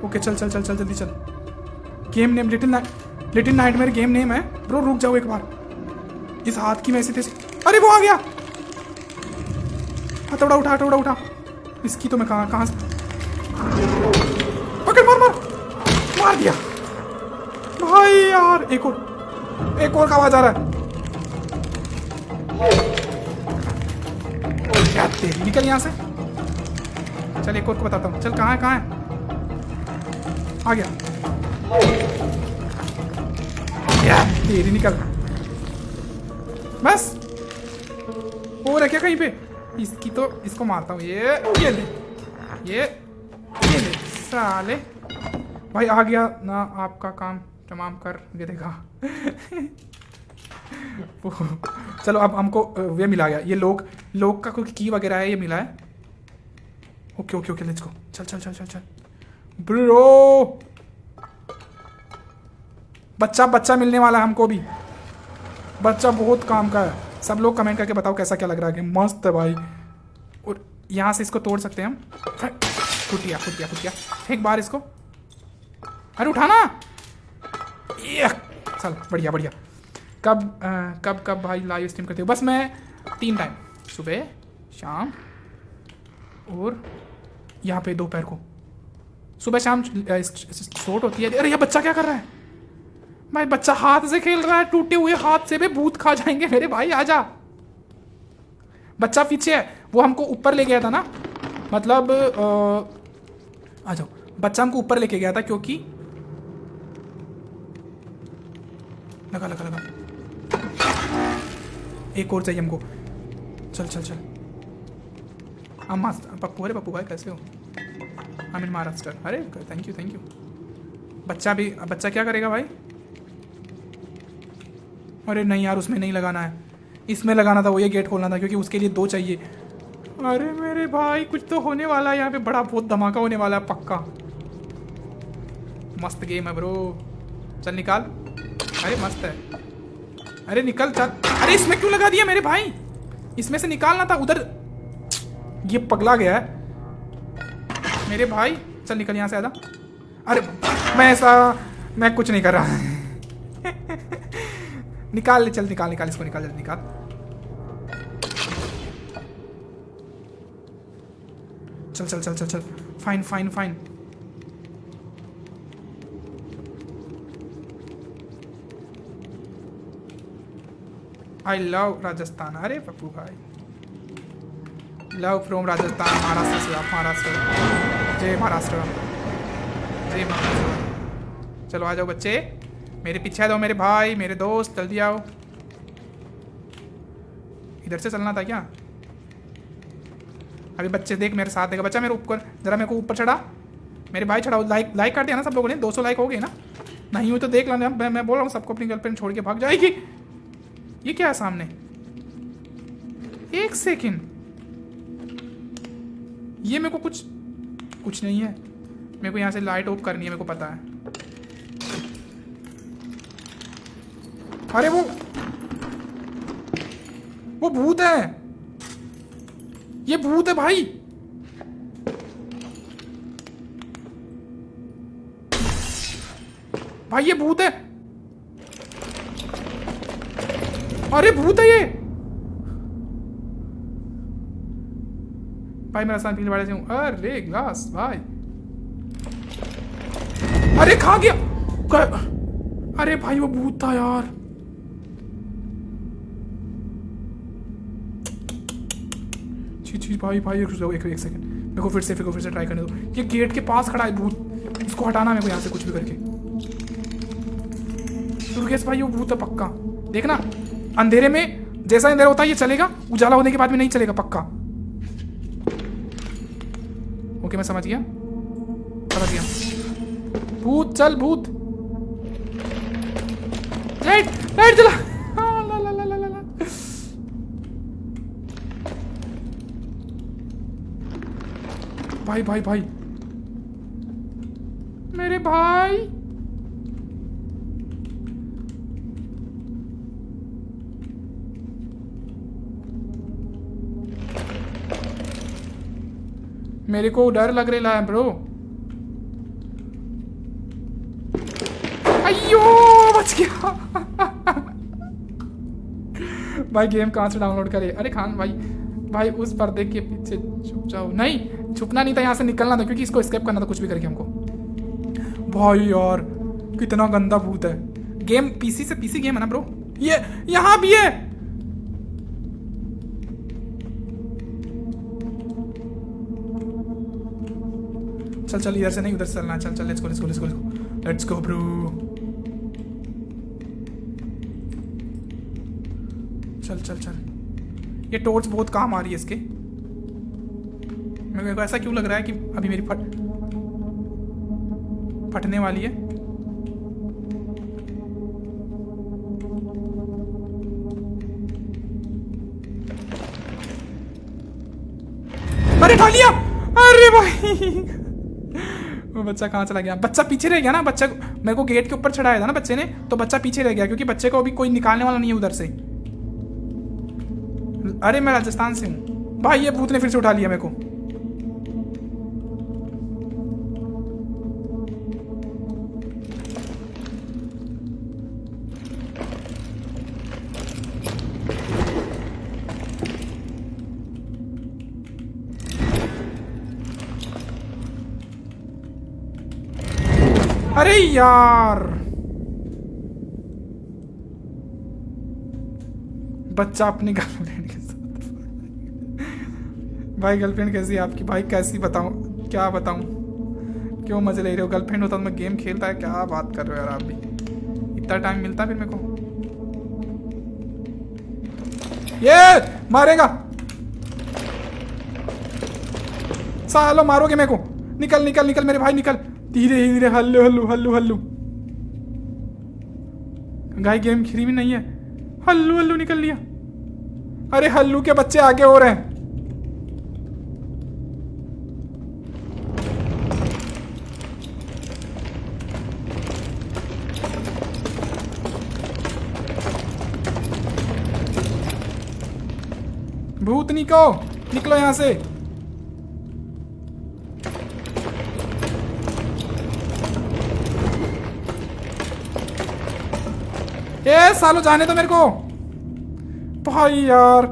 ओके चल जल्दी चल। Game name little nightmare game name है ब्रो। रुक जाओ एक बार, इस हाथ की मैं ऐसे तैसे। अरे वो आ गया, हथौड़ा उठा। इसकी तो मैं कहाँ से पकड़, मार दिया भाई यार। एक और का आवाज आ रहा है। क्या तेरी, निकल यहाँ से। चल एक और को बताता हूँ, चल कहाँ है? आ गया क्या तेरी, निकल बस। और है क्या कहीं पे? इसको मारता हूँ। ये ले साले। भाई आ गया ना, आपका काम तमाम कर देगा। चलो अब हमको वे मिला गया, ये लोग का कोई की वगैरह है, ये मिला है। ओके लेट्स गो। चल ब्रो, बच्चा मिलने वाला है हमको भी। बच्चा बहुत काम का है। सब लोग कमेंट करके बताओ कैसा क्या लग रहा है। मस्त है भाई। और यहाँ से इसको तोड़ सकते हैं हम। फुटिया एक बार इसको, अरे उठाना। चल बढ़िया। कब भाई लाइव स्ट्रीम करते हो? बस मैं 3 टाइम, सुबह, शाम और यहाँ पे दोपहर को। सुबह शाम शॉट होती है। अरे ये बच्चा क्या कर रहा है भाई? बच्चा हाथ से खेल रहा है, टूटे हुए हाथ से भी भूत खा जाएंगे मेरे भाई। आजा, बच्चा पीछे है, वो हमको ऊपर ले गया था ना, मतलब आ जाओ। बच्चा हमको ऊपर लेके गया था क्योंकि लगा एक और चाहिए हमको। चल अम्मा पप्पू, अरे पप्पू भाई कैसे हो? I mean Maharashtra. अरे थैंक यू। बच्चा क्या करेगा भाई? अरे नहीं यार, उसमें नहीं लगाना है, इसमें लगाना था। वो ये गेट खोलना था क्योंकि उसके लिए 2 चाहिए। अरे मेरे भाई कुछ तो होने वाला है यहाँ पे, बहुत धमाका होने वाला है पक्का। मस्त गेम है ब्रो। चल निकाल। अरे मस्त है, अरे निकल चल। अरे इसमें क्यों लगा दिया मेरे भाई? इसमें से निकालना था उधर। ये पगला गया है मेरे भाई। चल निकल यहाँ से, आजा। अरे मैं कुछ नहीं कर रहा। निकाल ले, चल निकाल इसको, निकाल जल्दी निकाल। चल फाइन। I love Rajasthan. अरे पप्पू भाई, लव फ्रॉम राजस्थान, महाराष्ट्र से आप। जय महाराष्ट्र। चलो आ जाओ बच्चे, मेरे पीछे आ जाओ मेरे भाई, मेरे दोस्त, जल्दी आओ। इधर से चलना था क्या? अभी बच्चे देख मेरे साथ देगा। बच्चा मेरे ऊपर, जरा मेरे को ऊपर चढ़ा मेरे भाई, चढ़ाओ। लाइक कर दिया ना सब लोगों ने? 200 लाइक हो गए ना? नहीं हुई तो देख लेना। मैं बोल रहा हूँ सबको, अपनी गर्लफ्रेंड छोड़ के भाग जाएगी। ये क्या है सामने? 1 सेकेंड, ये मेरे को कुछ नहीं है। मेरे को यहाँ से लाइट ऑफ करनी है, मेरे को पता है। अरे वो भूत है। ये भूत है भाई। भाई ये भूत है। अरे भूत है ये। भाई मेरा साथ पीछे बैठे हूं। अरे ग्लास भाई। अरे खा गया। अरे भाई वो भूत था यार। चीज भाई भाई एक सेकंड, मेरे को फिर से ट्राई करने दो। ये गेट के पास खड़ा है भूत, इसको हटाना मेरे को यहाँ से कुछ भी करके। दुर्गेश भाई वो भूत है पक्का, देखना अंधेरे में जैसा अंधेरा होता है ये चलेगा, उजाला होने के बाद में नहीं चलेगा पक्का। ओके मैं समझ गया। भूत चल भूत, लाइट जला। भाई मेरे भाई। मेरे को डर लग रहा है ब्रो। अयो बच गया। भाई गेम कहाँ से डाउनलोड करे? अरे खान भाई उस पर्दे के पीछे छुप जाओ। नहीं छुपना नहीं था, यहाँ से निकलना था क्योंकि इसको एस्केप करना था कुछ भी करके हमको। भाई यार कितना गंदा भूत है। गेम पीसी गेम है ना ब्रो। ये यहाँ भी है। चल इधर से नहीं उधर से चलना। चल लेट्स गो ब्रो। चल ये टॉर्च बहुत काम आ रही है इसके। मेरे को ऐसा क्यों लग रहा है कि अभी मेरी फटने वाली है। अरे खा लिया। अरे भाई वो बच्चा कहाँ चला गया? बच्चा पीछे रह गया ना। बच्चा मेरे को गेट के ऊपर चढ़ाया था ना बच्चे ने, तो बच्चा पीछे रह गया क्योंकि बच्चे को अभी कोई निकालने वाला नहीं है उधर से। अरे मैं राजस्थान से हूं भाई। ये भूत ने फिर से उठा लिया मेरे को। अरे यार बच्चा अपनी गर्लफ्रेंड के साथ। भाई गर्लफ्रेंड कैसी है आपकी? भाई कैसी बताऊं, क्या बताऊं, क्यों मजे ले रहे हो? गर्लफ्रेंड होता तो मैं गेम खेलता है। क्या बात कर रहे हो यार आप भी? इतना टाइम मिलता फिर मेरे को? ये मारेगा सालो, मारोगे मेरे को? निकल मेरे भाई निकल। धीरे हल्लू। गाय गेम फ्री में नहीं है। हल्लू निकल लिया। अरे हल्लू के बच्चे आगे हो रहे हैं। भूतनी को निकलो यहां से। ए सालो जाने दो मेरे को भाई यार।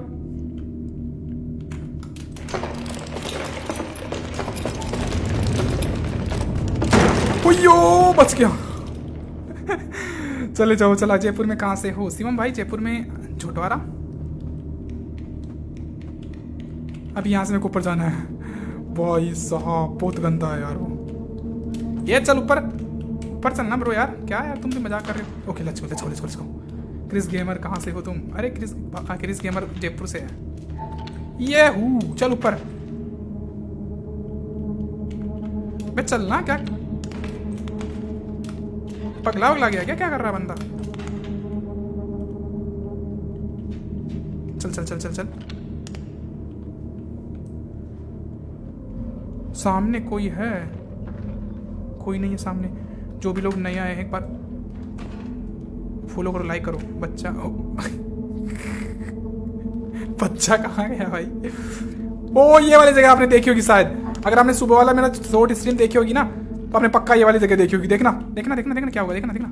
ओयो बच गया। चले जाओ। चला जयपुर में कहां से हो शिवम भाई? जयपुर में झोटवारा। अभी यहां से मेरे को ऊपर जाना है। भाई साहब बहुत गंदा है यार वो। ये चल ऊपर चलना ब्रो यार। क्या यार तुम तो मजाक कर रहे हो? Okay let's go. Chris gamer कहाँ से हो तुम? अरे क्रिस गेमर जयपुर से है। ये चल ऊपर। बे चलना क्या? पगला गया क्या कर रहा है बंदा? चल। सामने कोई है? कोई नहीं है सामने। जो भी लोग नए आए हैं एक बार फॉलो करो, लाइक करो। बच्चा बच्चा कहाँ गया भाई? ओ ये वाली जगह आपने देखी होगी शायद, अगर आपने सुबह वाला मेरा शॉर्ट स्ट्रीम देखी होगी ना तो आपने पक्का ये वाली जगह देखी होगी। देखना देखना देखना देखना क्या होगा, देखना देखना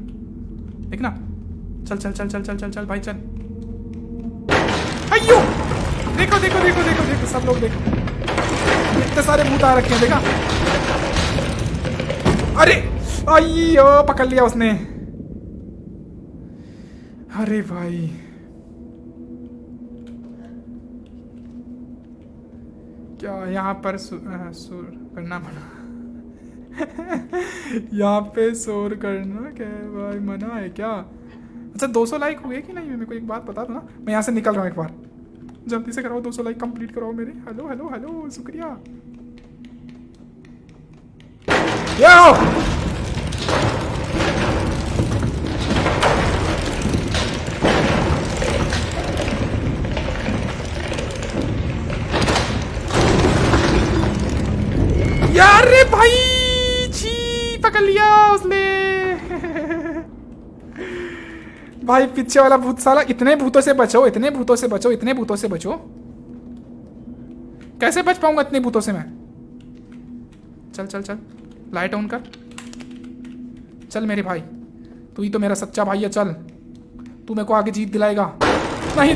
देखना। चल चल चल चल चल चल चल भाई चल। अयो देखो देखो देखो देखो देखो सब लोग देखो, इतने सारे भूत आ रखे हैं देखा। अरे अयो पकड़ लिया उसने। अरे भाई क्या यहाँ पर सुर करना पड़ा यहाँ पे शोर करना क्या भाई मना है क्या? अच्छा 200 लाइक हुए कि नहीं मेरे को एक बात बता दो ना, मैं यहाँ से निकल रहा हूँ एक बार, जल्दी से कराओ 200 लाइक कंप्लीट कराओ मेरे। हेलो हेलो हेलो शुक्रिया। यो यार रे भाई छी पकड़ लिया उसने भाई पीछे वाला भूत साला। इतने भूतों से बचो, इतने भूतों से बचो, इतने भूतों से बचो। कैसे बच पाऊंगा इतने भूतों से मैं? चल चल चल लाइट ऑन कर। चल मेरे भाई तू ही तो मेरा सच्चा भाई है, चल तू मेरे को आगे जीत दिलाएगा। नहीं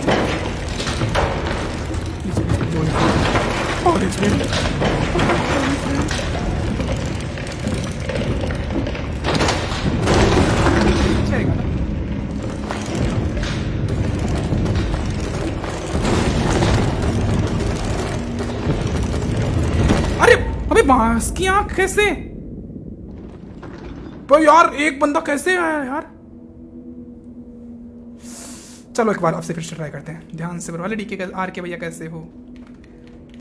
अरे अबे बांस की आंख कैसे? तो यार एक बंदा कैसे आया यार? चलो एक बार आपसे फिर से ट्राई करते हैं, ध्यान से वाले डीके आर के भैया कैसे हो?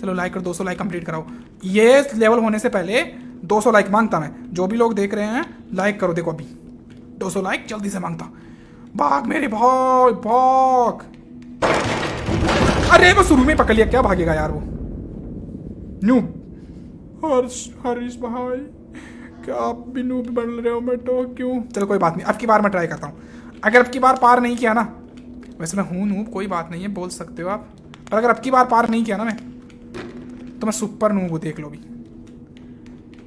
चलो लाइक कर 200 लाइक कंप्लीट कराओ। ये लेवल होने से पहले 200 लाइक मांगता मैं। जो भी लोग देख रहे हैं लाइक करो, देखो अभी 200 लाइक जल्दी से मांगता। भाग मेरे भाई भाग। अरे वो शुरू में पकड़ लिया, क्या भागेगा यार वो नूब। हरीश भाई क्या आप भी नूब बन रहे हो? मैं तो क्यों? चलो कोई बात नहीं, अब की बार मैं ट्राई करता हूँ। अगर अब की बार पार नहीं किया ना, वैसे मैं हूँ नूब कोई बात नहीं है, बोल सकते हो आप, पर अगर अब की बार पार नहीं किया ना मैं, तो मैं सुपर नूब हूँ, देख लो भी।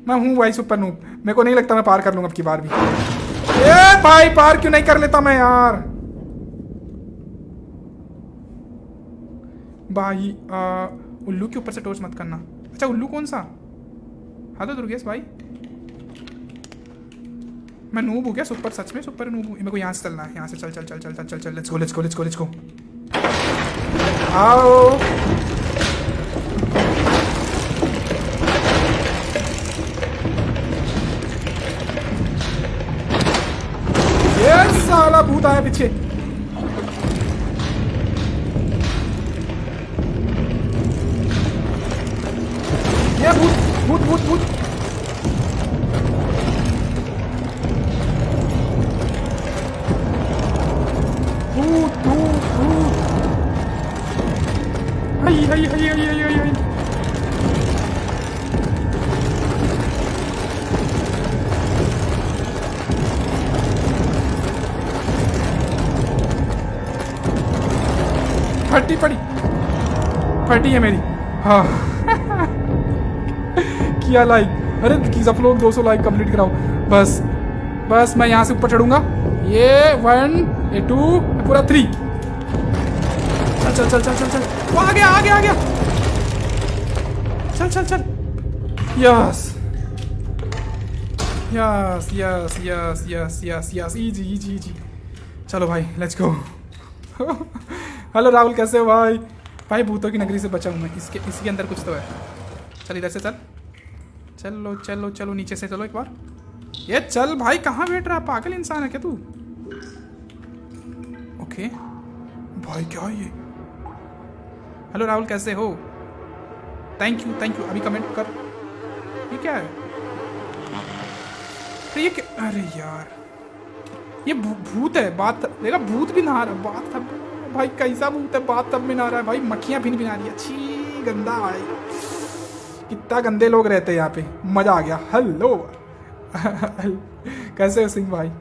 मैं हूँ भाई सुपर नूब, मेरे को नहीं लगता मैं पार कर लूंगा अब की बार भी। ए भाई पार क्यों नहीं कर लेता मैं यार? भाई उल्लू के ऊपर से टॉर्च मत करना। अच्छा उल्लू कौन सा? हेलो दुर्गेश भाई, मैं नूब हूँ क्या? सुपर सच में सुपर नूब हूँ। मेरे को यहाँ से चलना है, यहाँ से चल चल चल चल चल चल चल let's go let's go let's go let's गो। आओ ये साला भूत आया पीछे। ये भूत भूत भूत भूत भूत भूत भूत। हाय हाय हाय हाय हाय हाय। फटी पड़ी फटी है मेरी। हाँ किया लाइक। अरे प्लीज आप लोग 200 लाइक कंप्लीट कराओ बस। बस मैं यहाँ से ऊपर चढ़ूंगा, ये 1 ये 2 पूरा 3। चल चल चल चल चल चल, वो आ गया आ गया आ गया। चल चल चल। Yes yes yes yes yes yes yes easy easy easy. चलो भाई लेट्स गो। हेलो राहुल कैसे हो भाई? भाई भूतों की नगरी से बचा हूँ मैं, इसके अंदर कुछ तो है। चल इधर से चल, चलो चलो चलो नीचे से चलो एक बार। ये चल भाई, कहाँ बैठ रहा है? पागल इंसान है क्या तू? ओके भाई क्या है ये? हेलो राहुल कैसे हो? थैंक यू अभी कमेंट कर। ये क्या है? तो ये क्या? अरे यार ये भूत है। बात देखा, भूत भी नहा रहा है बात तब। भाई कैसा भूत है बात तब में नहा रहा है भाई? मक्खियां भी नहा रही है, अच्छी गंदा भाई। कितना गंदे लोग रहते हैं यहाँ पे, मजा आ गया। हेलो कैसे हो सिंह भाई,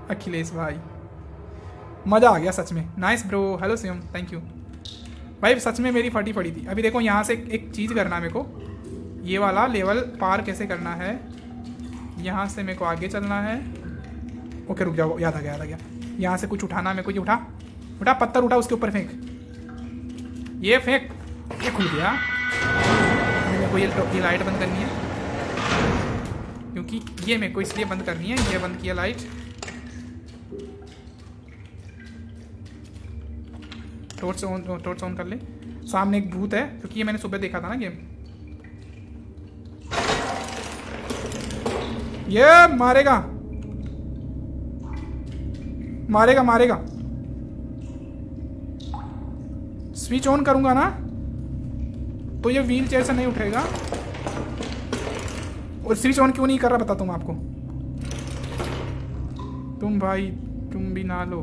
अखिलेश भाई? मजा आ गया सच में, nice bro. Hello SIM thank you. भाई सच में मेरी फटी पड़ी थी। अभी देखो यहाँ से एक चीज़ करना है मेरे को, ये वाला लेवल पार कैसे करना है। यहाँ से मेरे को आगे चलना है। ओके रुक जाओ, याद आ गया। यहाँ से कुछ उठाना है मेरे को। ये उठा पत्थर उठा, उसके ऊपर फेंक, ये फेंक, ये खुल गया। मेरे को ये लाइट बंद करनी है, क्योंकि ये मेरे को इसलिए बंद करनी है। ये बंद किया लाइट। टॉर्च ऑन कर ले। सामने एक भूत है, क्योंकि ये मैंने सुबह देखा था ना गेम। ये मारेगा। स्विच ऑन करूंगा ना तो ये व्हील चेयर से नहीं उठेगा। और स्विच ऑन क्यों नहीं कर रहा बताता हूँ आपको। तुम भी नहा लो,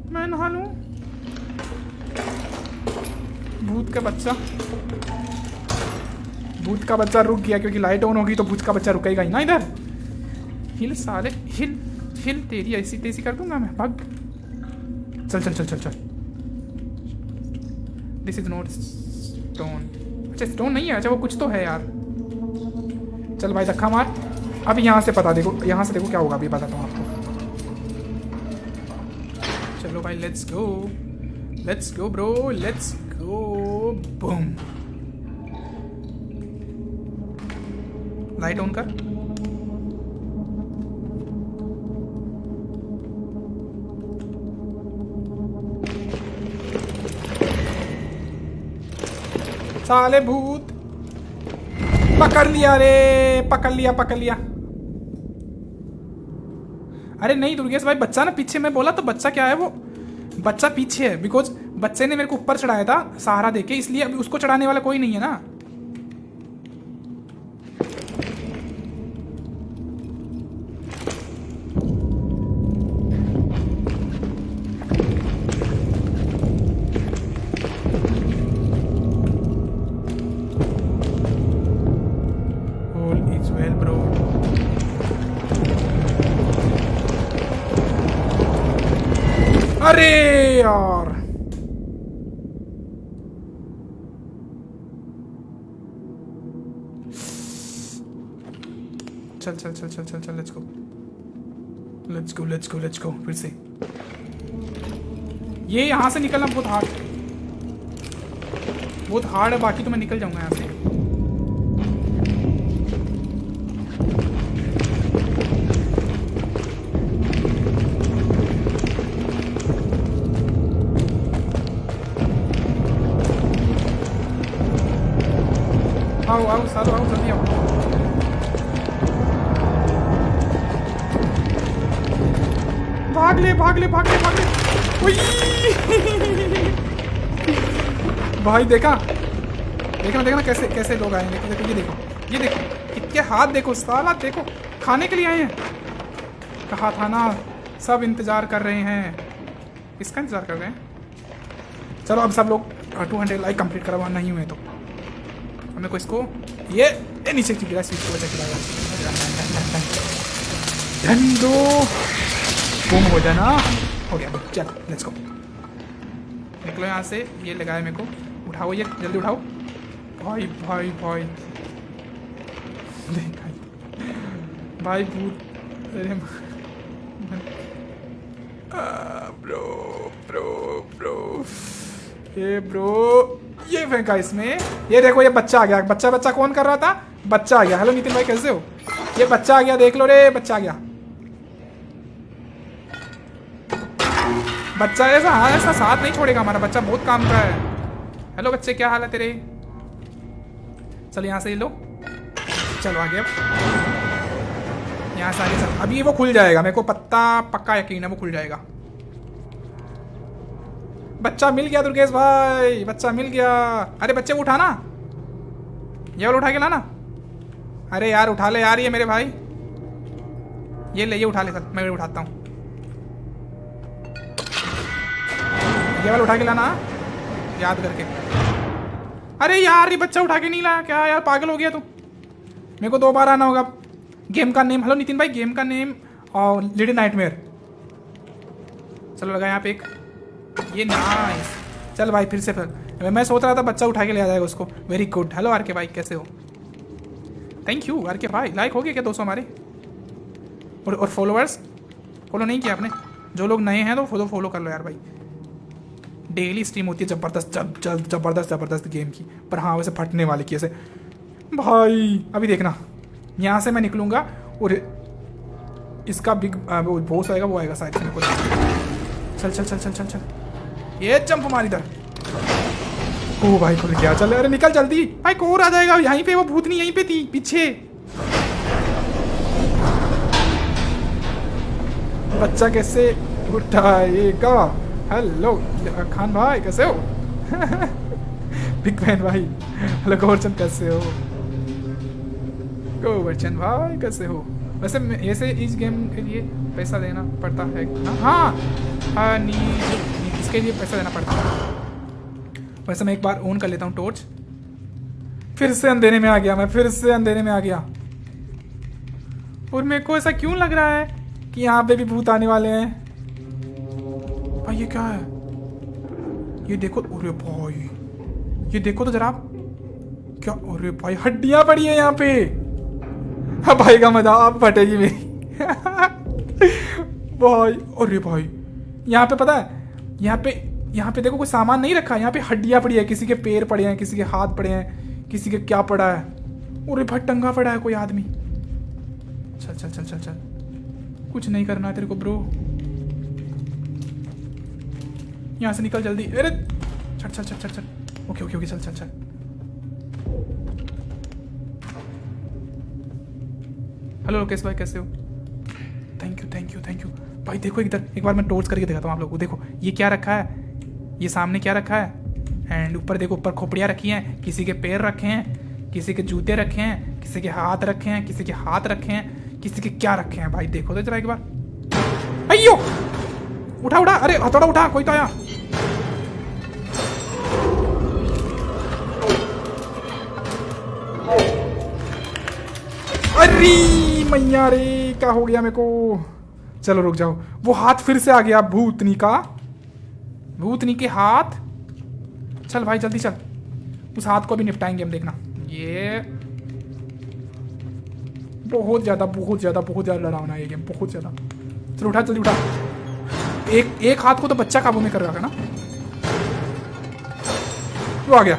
मैं नहा लूं। भूत का बच्चा रुक गया, क्योंकि लाइट ऑन होगी तो भूत का बच्चा रुकेगा ही ना इधर। हिल साले हिल, तेरी ऐसी तेजी कर दूंगा मैं। भाग, चल। This is not stone. अच्छा स्टोन नहीं है, अच्छा वो कुछ तो है यार। चल भाई धक्का मार। अब यहाँ से यहाँ से देखो क्या होगा, अभी बताता हूँ आपको। चलो भाई let's go bro, let's go. Boom, light on कर। साले भूत पकड़ लिया रे, पकड़ लिया। अरे नहीं दुर्गेश भाई, बच्चा ना पीछे। मैं बोला तो बच्चा क्या है, वो बच्चा पीछे है। बिकॉज बच्चे ने मेरे को ऊपर चढ़ाया था सहारा देके, इसलिए अभी उसको चढ़ाने वाला कोई नहीं है ना। All is well bro. अरे यार, चल लेट्स गो। फिर से ये यहाँ से निकलना बहुत हार्ड है। बाकी तो मैं निकल जाऊंगा यहाँ से। आओ सालो, आओ जल्दी आओ। भाग ले। भाई देखा कैसे लोग आए हैं। देखो ये देखो इनके हाथ देखो साला, देखो खाने के लिए आए हैं। कहा था ना, सब इंतजार कर रहे हैं। किसका इंतजार कर रहे हैं? चलो अब सब लोग 200 लाइक कंप्लीट करवा नहीं हुए तो हमें को इसको ये नीचे गिरा, स्विच को गिराया। धंधो गुम हो जाना। हो गया, चल लेट्स गो। निकलो यहाँ से। ये लगाया मेरे को, उठाओ ये, जल्दी उठाओ। भाई भाई भूत। अरे ब्रो ये फेंका इसमें। ये देखो ये बच्चा आ गया। बच्चा कौन कर रहा था? बच्चा आ गया। हेलो नितिन भाई कैसे हो? ये बच्चा आ गया, देख लो रे, बच्चा आ गया। बच्चा ऐसा साथ नहीं छोड़ेगा हमारा। बच्चा बहुत काम का है। हेलो बच्चे, क्या हाल है तेरे? चल यहाँ से ले लो। चलो आगे। अब यहाँ से आगे चल। अभी वो खुल जाएगा, मेरे को पक्का यकीन है वो खुल जाएगा। बच्चा मिल गया दुर्गेश भाई, बच्चा मिल गया। अरे बच्चे उठा ना, ये वाला उठा के लाना। अरे यार उठा ले यार, ये मेरे भाई। ये ले, ये उठा ले। चल मैं उठाता हूँ। ये वाला उठा के लाना याद करके। अरे यार ये बच्चा उठा के नहीं लाया क्या यार? पागल हो गया तू। मेरे को 2 बार आना होगा। गेम का नेम, हेलो नितिन भाई, गेम का नेम और लिटिल नाइटमेयर। चलो लगा यहाँ पे एक। ये नाइस। चल भाई फिर से मैं सोच रहा था बच्चा उठा के ले आ जाएगा उसको। Very good. हेलो आर के भाई, कैसे हो? थैंक यू आर के भाई। लाइक हो गया क्या 200 हमारे? और फॉलोअर्स? फॉलो नहीं किया आपने? जो लोग नए हैं तो फॉलो कर लो यार भाई। डेली स्ट्रीम होती है जबरदस्त जबरदस्त गेम की। पर हाँ वैसे फटने वाली की ऐसे भाई। अभी देखना, यहाँ से मैं निकलूंगा और इसका बिग बॉस आएगा, वो आएगा शायद से मेरे को। चल चल चल चल चल चल, ये जंप मार इधर। ओ भाई खुल गया। चल अरे निकल जल्दी भाई, कोर आ जाएगा यहीं पे। वो भूतनी यहीं पे थी पीछे। बच्चा कैसे उठाएगा? हेलो खान भाई कैसे हो? बिग फैन भाई। हेलो गोवर्चन कैसे हो? गोवर्चन भाई कैसे हो? वैसे ऐसे इस गेम के लिए पैसा देना पड़ता है ना? हाँ इसके लिए पैसा देना पड़ता है। वैसे मैं एक बार ऑन कर लेता हूँ टॉर्च। फिर से अंधेरे में आ गया मैं, फिर से अंधेरे में आ गया। और मेरे को ऐसा क्यों लग रहा है कि यहाँ पे भी भूत आने वाले हैं? भाई ये क्या है? ये देखो, अरे भाई ये देखो तो जरा आप। क्या? अरे भाई हड्डियां पड़ी है यहाँ पे। हाँ भाई का मजा आप फटेगी मेरी। भाई अरे भाई यहाँ पे पता है, यहाँ पे देखो कोई सामान नहीं रखा। यहाँ पे हड्डियां पड़ी है, किसी के पैर पड़े हैं, किसी के हाथ पड़े हैं, किसी के क्या पड़ा है। अरे भाई टंगा पड़ा है कोई आदमी। चल चल चल चल चल, कुछ नहीं करना है तेरे को ब्रो। यहाँ से निकल जल्दी। अरे चल चल चल चल चल। ओके ओके ओके चल चल चल। हेलो लोकेश भाई कैसे हो? Thank you thank you thank you भाई। देखो इधर एक बार मैं टॉर्च करके दिखाता हूँ आप लोगों को। देखो ये क्या रखा है, ये सामने क्या रखा है। एंड ऊपर देखो, ऊपर खोपड़ियाँ रखी हैं, किसी के पैर रखे हैं, किसी के जूते रखे हैं, किसी के हाथ रखे हैं, किसी के हाथ रखे हैं, किसी के क्या रखे हैं भाई। देखो तो जरा एक बार। अयो उठा उठा, अरे हथौड़ा उठा, कोई तो आया। अरे मैया रे क्या हो गया मेरे को। चलो रुक जाओ, वो हाथ फिर से आ गया भूतनी का। भूतनी के हाथ। चल भाई जल्दी चल, उस हाथ को भी निपटाएंगे हम, देखना। ये बहुत ज्यादा डरावना है ये गेम, बहुत ज्यादा। चल उठा जल्दी उठा। एक हाथ को तो बच्चा काबू में कर रहा था ना। वो आ गया।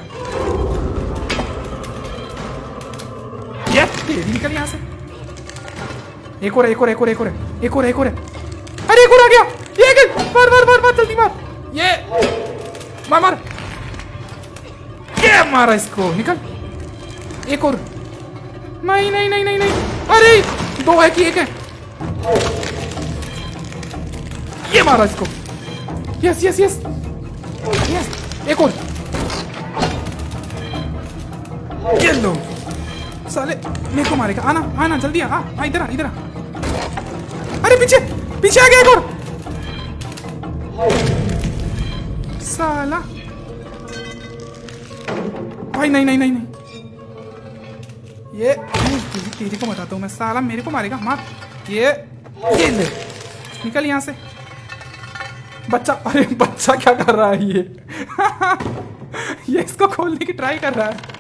ये तेरी निकल यहाँ से। एक और। अरे एक और आ गया। ये मार जल्दी मार। ये मार। ये मारा इसको, निकल। एक और। नहीं। अरे दो है कि एक है? ये मारा इसको। यस। एक और। ये लो साले, मेरे को मारेगा। आना जल्दी आ इधर आ। अरे पीछे आ गया एक और साला। भाई नहीं। ये तेरी को बताता हूँ मैं, साला मेरे को मारेगा। मार। ये ले निकल यहाँ से। बच्चा, अरे बच्चा क्या कर रहा है ये? ये इसको खोलने की ट्राई कर रहा है।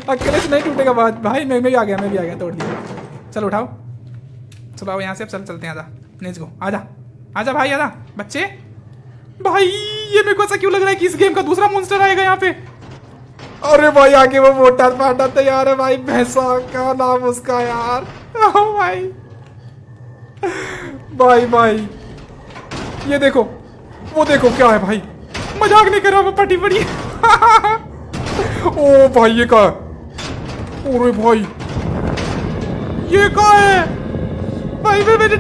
अकेले से नहीं टूटेगा बात भाई। मैं भी आ गया, तोड़ दिया। चलो उठाओ, चलो आओ यहाँ से। अब चलते हैं। आजा लेट्स गो। आजा भाई आजा। बच्चे भाई ये मेरे को ऐसा क्यों लग रहा है कि इस गेम का दूसरा मॉन्स्टर आएगा यहाँ पे। अरे भाई आगे वो मोटा फाटा तैयार है भाई, भैंसा का नाम उसका यार। भाई ये देखो, वो देखो क्या है भाई। मजाक नहीं कर रहा, वो पटी पड़ी। ओ भाई ये क्या है? अरे भाई ये क्या है भाई? मेरे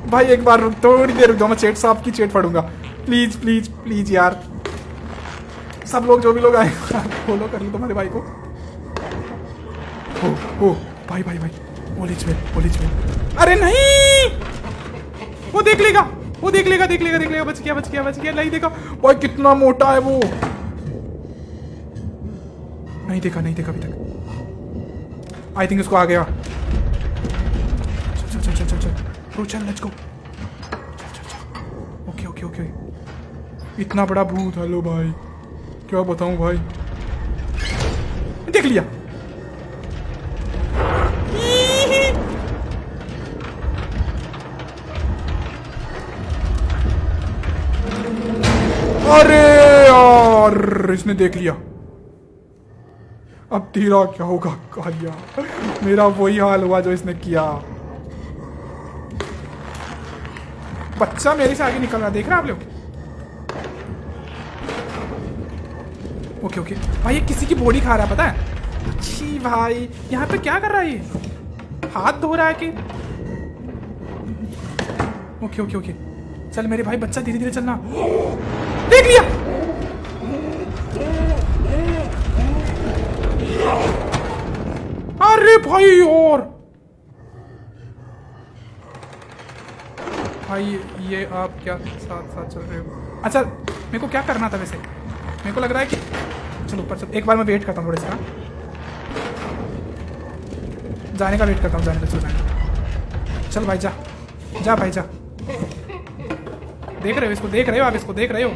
भाई एक बार रुक, थोड़ी देर रुक जाओ। मैं चैट साहब की चैट पढ़ूंगा। प्लीज यार, सब लोग जो भी लोग आए फॉलो कर लो तुम्हारे भाई को। ओ भाई ओलिच में। अरे नहीं, वो देख लेगा। बच गया। नहीं देखा भाई कितना मोटा है वो। नहीं देखा अभी तक। आई थिंक इसको आ गया। चल लेट्स गो। ओके ओके, इतना बड़ा भूत, हेलो भाई, क्या बताऊं भाई। देख लिया। अरे यार, इसने देख लिया। अब तेरा क्या होगा कालिया, मेरा वही हाल हुआ जो इसने किया। बच्चा मेरे से आगे निकल रहा, देख रहे हैं आप लोग। ओके ओके भाई, ये किसी की बॉडी खा रहा है, पता है। अच्छी भाई, यहाँ पे क्या कर रहा है ये, हाथ धो रहा है कि। ओके ओके ओके, चल मेरे भाई, बच्चा धीरे धीरे चलना। देख लिया। अरे भाई, और भाई ये आप क्या साथ साथ चल रहे हो। अच्छा, मेरे को क्या करना था वैसे, मेरे को लग रहा है कि चलो ऊपर चल, एक बार मैं वेट करता हूँ थोड़े सा, जाने का वेट करता हूँ, जाने का, चल जाने। चल भाई जा, जा भाई जा। देख रहे हो इसको, देख रहे हो आप इसको, देख रहे हो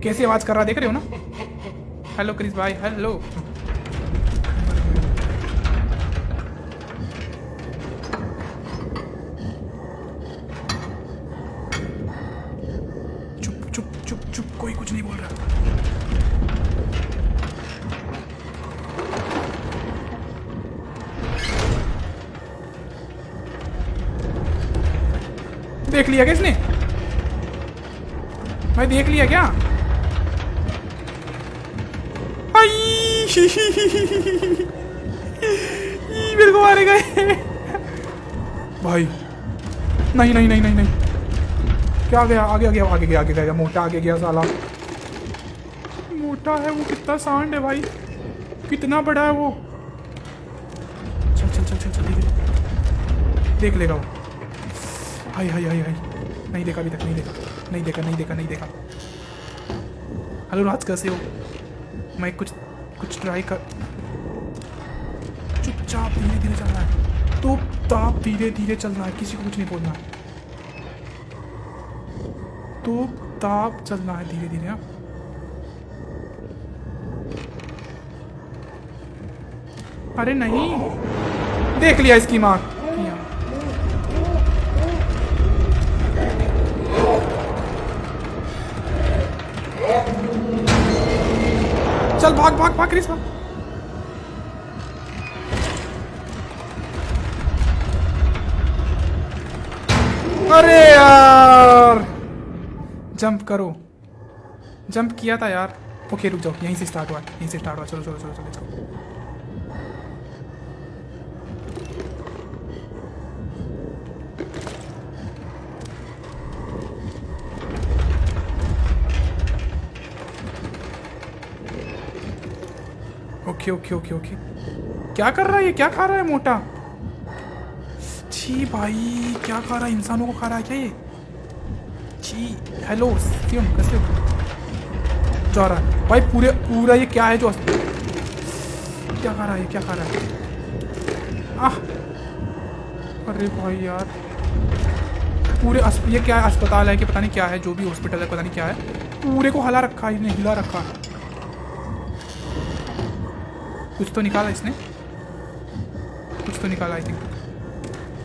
कैसी आवाज कर रहा है, देख रहे हो ना। हेलो क्रिस भाई, हेलो। चुप चुप चुप चुप, कोई कुछ नहीं बोल रहा। देख लिया क्या इसने भाई, देख लिया क्या। मेरे को मारेगा भाई। नहीं नहीं नहीं नहीं नहीं, क्या गया, आगे गया, आगे गया, आगे गया, मोटा आगे गया साला। मोटा है वो, कितना सांड है भाई, कितना बड़ा है वो। चल चल चल चल चल, देख लेगा वो। हाय हाय हाय हाय, नहीं देखा अभी तक, नहीं देखा, नहीं देखा, नहीं देखा, नहीं देखा। हेलो राज, कैसे हो। मैं कुछ ट्राई कर। चुपचाप धीरे धीरे चलना है, चुपचाप धीरे धीरे चलना है, किसी को कुछ नहीं बोलना है, चुपचाप चलना है धीरे धीरे। अरे नहीं, देख लिया इसकी माँ। चल भाग भाग भाग क्रिस, भाग। अरे यार, जंप करो, जंप किया था यार। ओके रुक जाओ, यहीं से स्टार्ट हुआ, यहीं से स्टार्ट हुआ। चलो चलो चलो चलो चलो। ओके ओके ओके ओके, क्या कर रहा है ये, क्या खा रहा है मोटा। छी भाई, क्या खा रहा है, इंसानों को खा रहा है क्या ये। छी, हेलो सियम, कैसे जा रहा है भाई, पूरा ये क्या है जो, क्या खा रहा है, क्या खा रहा है। आह, अरे भाई यार, पूरे ये क्या है, अस्पताल है कि पता नहीं क्या है, जो भी हॉस्पिटल है पता नहीं क्या है, पूरे को हिला रखा है, इन्हें हिला रखा है। कुछ तो निकाला इसने, कुछ तो निकाला आई थिंक।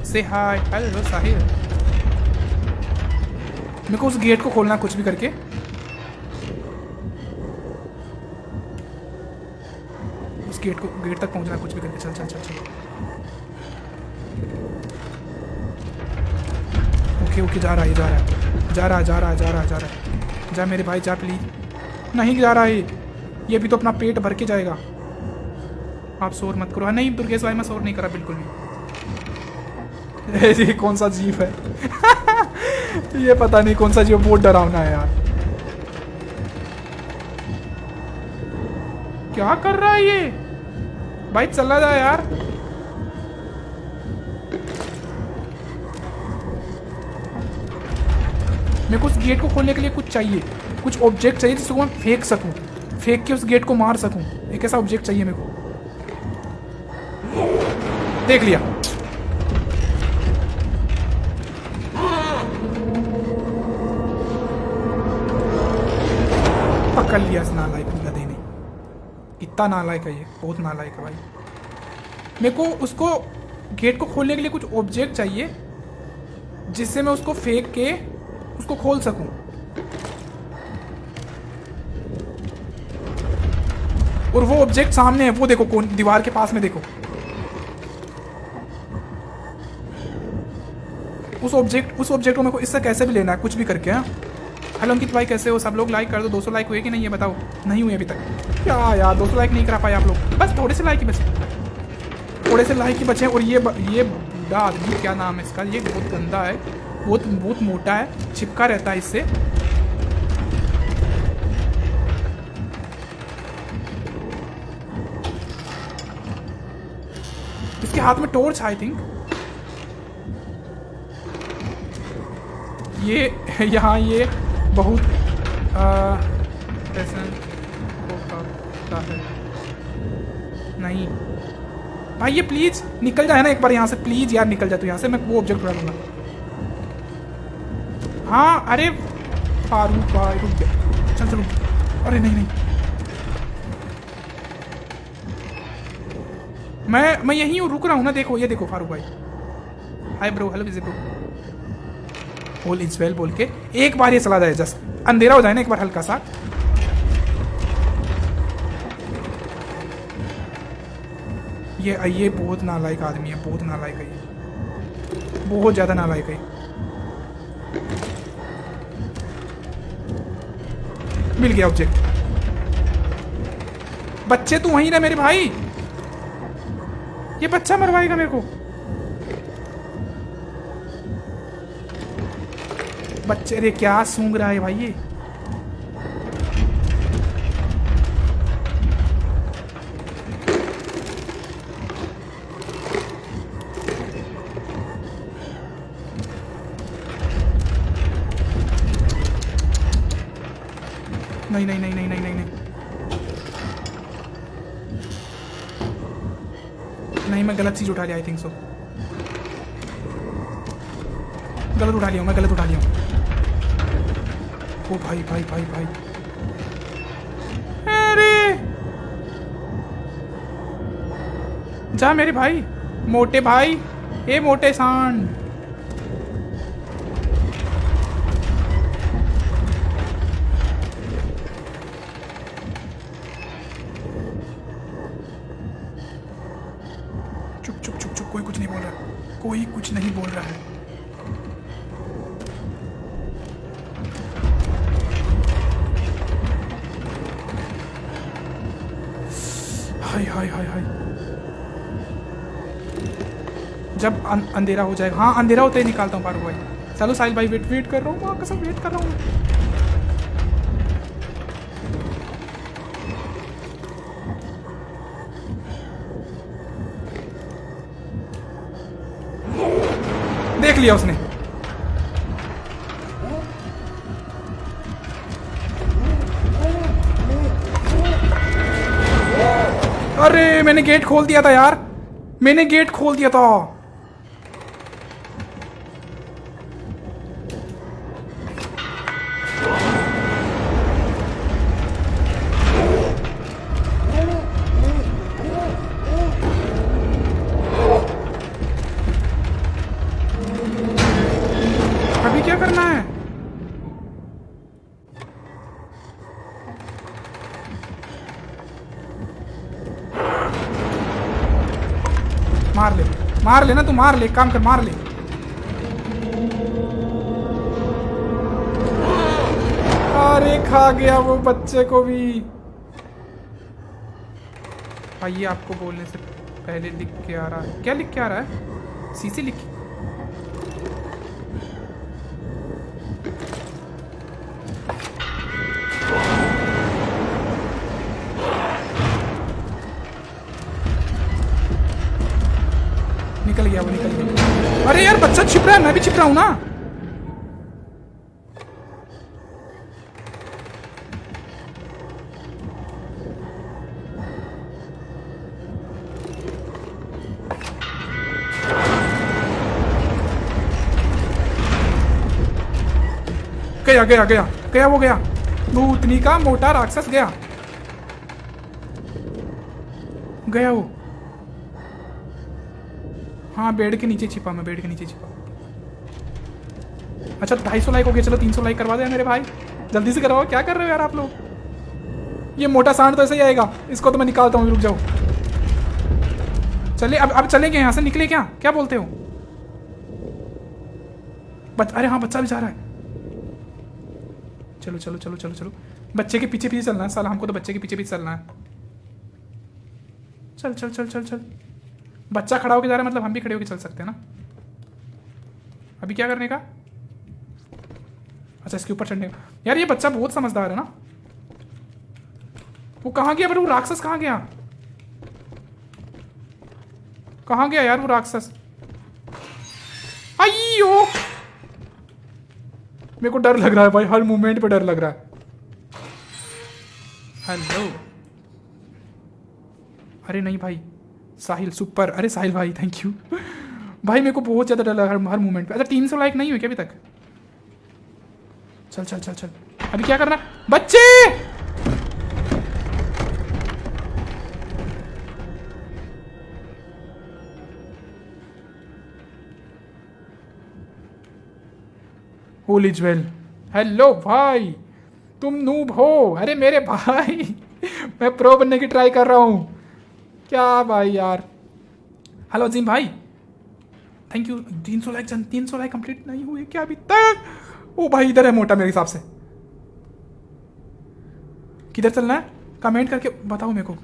से हाय, हेलो साहिल। मेरे को उस गेट को खोलना कुछ भी करके। उस गेट तक पहुंचना कुछ भी करके। चल चल चल चल। ओके ओके, जा रहा है, जा रहा है, जा रहा है, जा रहा है, जा रहा है, जा रहा है। जा मेरे भाई, जा प्लीज। नहीं जा रहा है ये भी तो अपना पेट भर के जाएगा। आप शोर मत करो। नहीं दुर्गेश भाई, मैं शोर नहीं करा बिल्कुल भी। ये कौन सा जीव है। ये पता नहीं कौन सा जीव, बहुत डरावना है यार। क्या कर रहा है ये भाई, चला जा यार। मेरे को उस गेट को खोलने के लिए कुछ चाहिए, कुछ ऑब्जेक्ट चाहिए जिसको मैं फेंक सकूं, फेंक के उस गेट को मार सकूं। एक ऐसा ऑब्जेक्ट चाहिए मेरे को। देख लिया। पकड़ लिया इस नालायक गधे ने। कितना नालायक है ये, बहुत नालायक है भाई। मेरे को उसको गेट को खोलने के लिए कुछ ऑब्जेक्ट चाहिए जिससे मैं उसको फेंक के उसको खोल सकूं। और वो ऑब्जेक्ट सामने है, वो देखो, कौन दीवार के पास में देखो। उस ऑब्जेक्ट को मेरे को इससे कैसे भी लेना है, कुछ भी करके। हाँ, हेलो अंकित भाई, कैसे हो? सब लोग लाइक कर दो। 200 लाइक हुए कि नहीं ये बताओ। नहीं हुए अभी तक। क्या यार, 200 लाइक नहीं करा पाए आप लोग। बस थोड़े से लाइक ही बचे, थोड़े से लाइक ही बचे। और ये बूढ़ा आदमी, क्या नाम है इसका, ये बहुत गंदा है, बहुत मोटा है, चिपका रहता है इससे। इसके हाथ में टॉर्च, आई थिंक। ये यहाँ ये बहुत है। नहीं भाई, ये प्लीज निकल जाए ना एक बार यहाँ से, प्लीज यार निकल जा तू यहाँ से, मैं वो ऑब्जेक्ट उड़ा लूंगा। हाँ अरे फारूक भाई रुक जा, चल चल। अरे नहीं, मैं यहीं हूँ, रुक रहा हूँ ना। देखो ये देखो फारूक भाई। Hi bro, hello visit bro. All is well बोल के एक बार ये चला जाए, जस्ट अंधेरा हो जाए ना एक बार हल्का सा। ये बहुत नालायक आदमी है, बहुत नालायक है ये, बहुत ज्यादा नालायक है। मिल गया ऑब्जेक्ट। बच्चे तू वहीं रह मेरे भाई, ये बच्चा मरवाएगा मेरे को। बच्चे, अरे क्या सूंघ रहा है भाई ये। नहीं, मैं गलत चीज उठा लिया, आई थिंक सो। गलत उठा लिया हूँ। ओ भाई। अरे जा मेरे भाई, मोटे भाई, ए मोटे सांड। चुप, कोई कुछ नहीं बोल रहा, कोई कुछ नहीं बोल रहा है। हाय। जब अंधेरा हो जाएगा, हाँ अंधेरा होते ही निकालता हूँ फारूक भाई। चलो साहिल भाई, वेट कर रहा हूँ, वहाँ कसम वेट कर रहा हूँ। देख लिया उसने। अरे मैंने गेट खोल दिया था यार, मैंने गेट खोल दिया था। अभी क्या करना है? मार ले ना तू, मार ले, काम कर, मार ले। अरे खा गया वो बच्चे को भी। आइए, आपको बोलने से पहले लिख के आ रहा है। क्या लिख के आ रहा है? सीसी लिख। निकल गया। अरे यार बच्चा छिप रहा है, मैं भी छिप रहा हूं ना। गया वो गया। भूतनी का मोटा राक्षस गया गया वो। हाँ बेड के नीचे छिपा, मैं बेड के नीचे छिपा। अच्छा 250 लाइक हो गया, चलो 300 लाइक करवा दे मेरे भाई, जल्दी से करवाओ। क्या कर रहे हो यार आप लोग? ये मोटा सांड तो ऐसे ही आएगा, इसको तो मैं निकालता हूँ, रुक जाओ। चलिए अब चलेंगे यहाँ से, निकले क्या? क्या बोलते हो? अरे हाँ बच्चा भी जा रहा है। चलो चलो चलो चलो चलो, बच्चे के पीछे पीछे चलना है साला, हमको तो बच्चे के पीछे पीछे चलना है। चल चल चल चल चल, बच्चा खड़ा होके जा रहा है, मतलब हम भी खड़े होके चल सकते हैं ना। अभी क्या करने का? अच्छा इसके ऊपर चढ़ने का। यार ये बच्चा बहुत समझदार है ना। वो कहाँ गया? बट वो राक्षस कहाँ गया? कहाँ गया यार वो राक्षस? अयो मेरे को डर लग रहा है भाई, हर मूवमेंट पे डर लग रहा है। हेलो। अरे नहीं भाई, साहिल सुपर। अरे साहिल भाई थैंक यू भाई, मेरे को बहुत ज़्यादा डर लग रहा है हर मूवमेंट पे। अच्छा 300 लाइक नहीं हुए क्या अभी तक? चल चल चल चल, अभी क्या करना बच्चे? होली ज्वेल। हेलो भाई, तुम नूब हो? अरे मेरे भाई मैं प्रो बनने की ट्राई कर रहा हूँ। क्या भाई यार। हेलो जिम भाई, थैंक यू। 300 लाइक कंप्लीट नहीं हुए क्या अभी तक? ओ भाई इधर है मोटा मेरे हिसाब से। किधर चलना है? कमेंट करके बताओ मेरे को,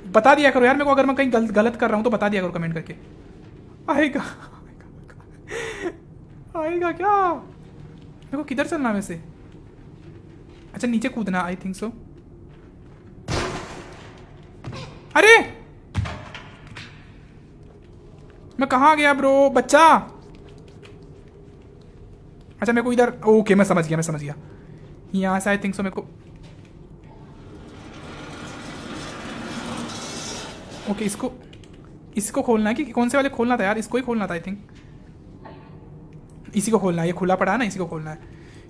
बता दिया करो यार मेरे को, अगर मैं कहीं गलत कर रहा हूँ तो बता दिया करो कमेंट करके। आएगा आएगा क्या? मेरे को किधर चलना है वैसे? अच्छा नीचे कूदना, आई थिंक सो। अरे मैं कहाँ गया ब्रो? बच्चा। अच्छा मेरे को इधर, ओके मैं समझ गया यहाँ से आई थिंक सो मेरे को। ओके इसको खोलना है कि कौन से वाले खोलना था यार? इसको ही खोलना था आई थिंक, इसी को खोलना है। ये खुला पड़ा है ना, इसी को खोलना है।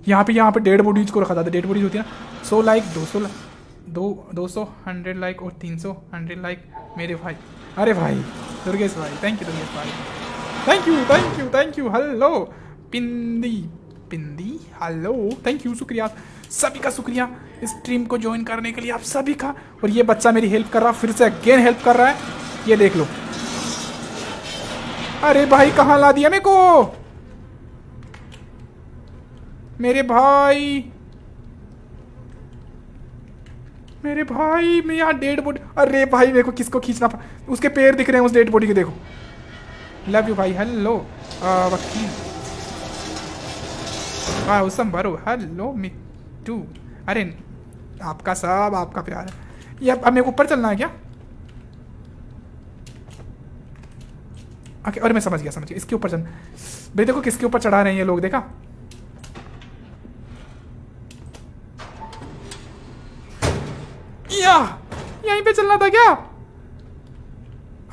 यहाँ पे डेड बॉडीज को रखा था, डेड बॉडीज होती है ना। 100 लाइक 200 100 लाइक और 300 100 लाइक मेरे भाई। अरे भाई दुर्गेश भाई थैंक यू, दुर्गेश भाई thank you. Hello Pindi hello, thank you, शुक्रिया सभी का, शुक्रिया स्ट्रीम को ज्वाइन करने के लिए आप सभी का। और ये बच्चा मेरी हेल्प कर रहा, फिर से अगेन हेल्प कर रहा है, ये देख लो। अरे भाई कहाँ ला दिया मेरे को? मेरे भाई मैं यहाँ डेड बॉडी। अरे भाई मेरे को किसको खींचना उसके पैर दिख रहे हैं उस डेड बॉडी के, देखो। लव यू भाई। हेलो वकील उसम बरो। हेलो मिट्टू। अरे आपका सब आपका प्यार है। ये अब मेरे को ऊपर चलना है क्या? ओके, अरे मैं समझ गया इसके ऊपर चलना। भाई देखो किसके ऊपर चढ़ा रहे हैं ये लोग, देखा? यहीं पे चलना था क्या?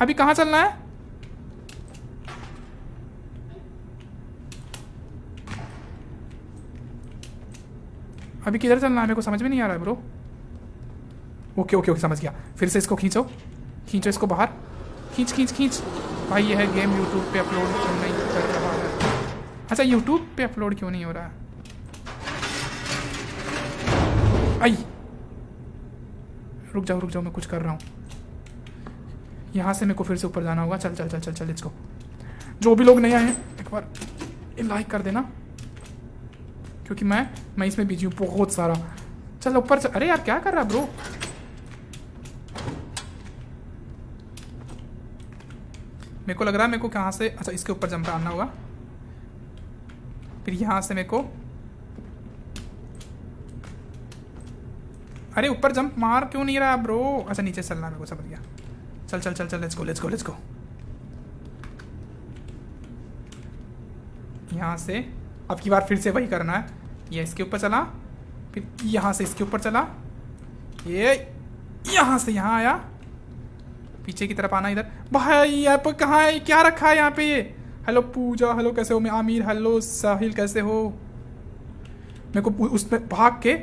अभी कहाँ चलना है? अभी किधर चलना है? मेरे को समझ में नहीं आ रहा है ब्रो। ओके समझ गया। फिर से इसको खींचो इसको बाहर, खींच। भाई ये है गेम यूट्यूब पे अपलोड क्यों नहीं कर रहा है? अच्छा यूट्यूब पे अपलोड क्यों नहीं हो रहा है? आई रुक जाओ मैं कुछ कर रहा हूँ। यहाँ से मेरे को फिर से ऊपर जाना होगा। चल लेट्स गो। जो भी लोग नए आए हैं एक बार लाइक कर देना, क्योंकि मैं इसमें बिजी हूँ बहुत सारा। चल ऊपर चल। अरे यार क्या कर रहा ब्रो? मेरे को लग रहा है मेरे को कहाँ से, अच्छा इसके ऊपर जंप आना होगा, फिर यहाँ से मेरे को। अरे ऊपर जंप मार क्यों नहीं रहा ब्रो? अच्छा नीचे चलना, मेरे को समझ गया। चल लेट्स गो। यहाँ से अब की बार फिर से वही करना है। ये इसके ऊपर चला, फिर यहाँ से इसके ऊपर चला, ये यहाँ से यहाँ आया, पीछे की तरफ आना इधर। भाई यहाँ पर कहाँ है? क्या रखा है यहाँ पे ये? हेलो पूजा, हेलो कैसे हो? मैं आमिर, हेलो साहिल कैसे हो? मेरे को उसमें भाग के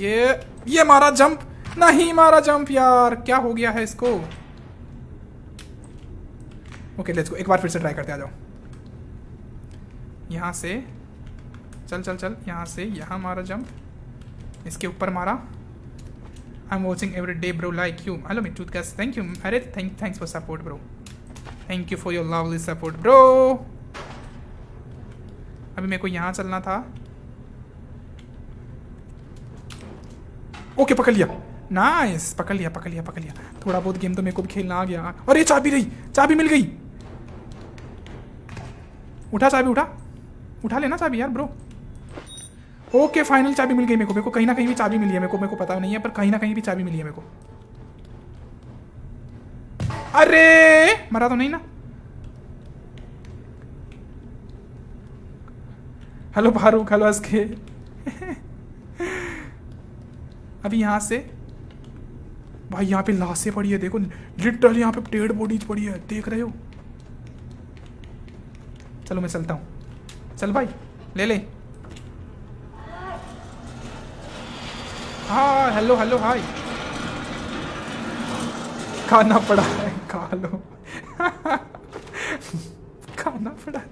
ये मारा जंप, नहीं मारा जंप यार, क्या हो गया है इसको। ओके लेट्स गो, एक बार फिर से ट्राई करते, आ जाओ। यहाँ से चल चल चल, यहाँ से यहाँ मारा जंप, इसके ऊपर मारा। I am watching every day bro like you. Hello Mittu कैस, थैंक यू। अरे thanks for support bro, thank you for your lovely support bro. अभी मेरे को यहाँ चलना था। ओके पकड़ लिया, नाइस, पकड़ लिया पकड़ लिया पकड़ लिया। थोड़ा बहुत गेम तो मेरे को भी खेलना आ गया। और ये चाबी रही, चाबी मिल गई। उठा चाबी, उठा लेना चाबी यार ब्रो। ओके फाइनल चाबी मिल गई मेरे को कहीं ना कहीं भी चाबी मिली है मेरे को पता नहीं है, पर कहीं ना कहीं भी चाबी मिली है मेरे को। अरे मरा तो नहीं ना। हेलो फारूक, हेलो असके। अभी यहाँ से भाई, यहाँ पे लाशें पड़ी है देखो, लिटरली यहाँ पे डेड बॉडीज पड़ी है, देख रहे हो। चलो मैं चलता हूँ, चल भाई ले। हाँ हेलो हेलो हाय। खाना पड़ा है, खा लो। खाना पड़ा है,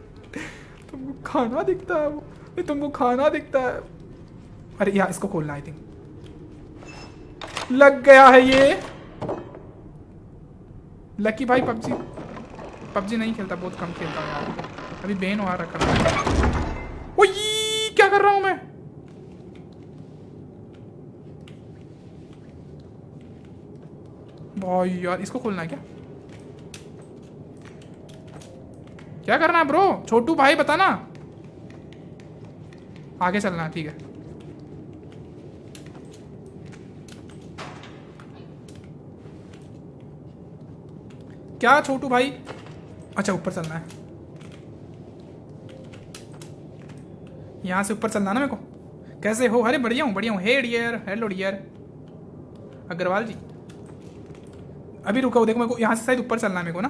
तुमको खाना दिखता है वो, तुमको खाना दिखता है। अरे यार इसको खोलना, आई थिंक लग गया है ये। लकी भाई पबजी नहीं खेलता, बहुत कम खेलता हूँ यार, अभी बैन हुआ रखा है। ओ ये क्या कर रहा हूँ मैं। भाई यार इसको खोलना है क्या करना है ब्रो। छोटू भाई बताना। आगे चलना है, ठीक है। क्या छोटू भाई, अच्छा ऊपर चलना है, यहां से ऊपर चलना ना मेरे को। कैसे हो? अरे बढ़िया हूँ। Hey dear, hello dear Agarwal ji. अभी रुको, देखो मेरे को यहाँ से शायद ऊपर चलना है मेरे को ना।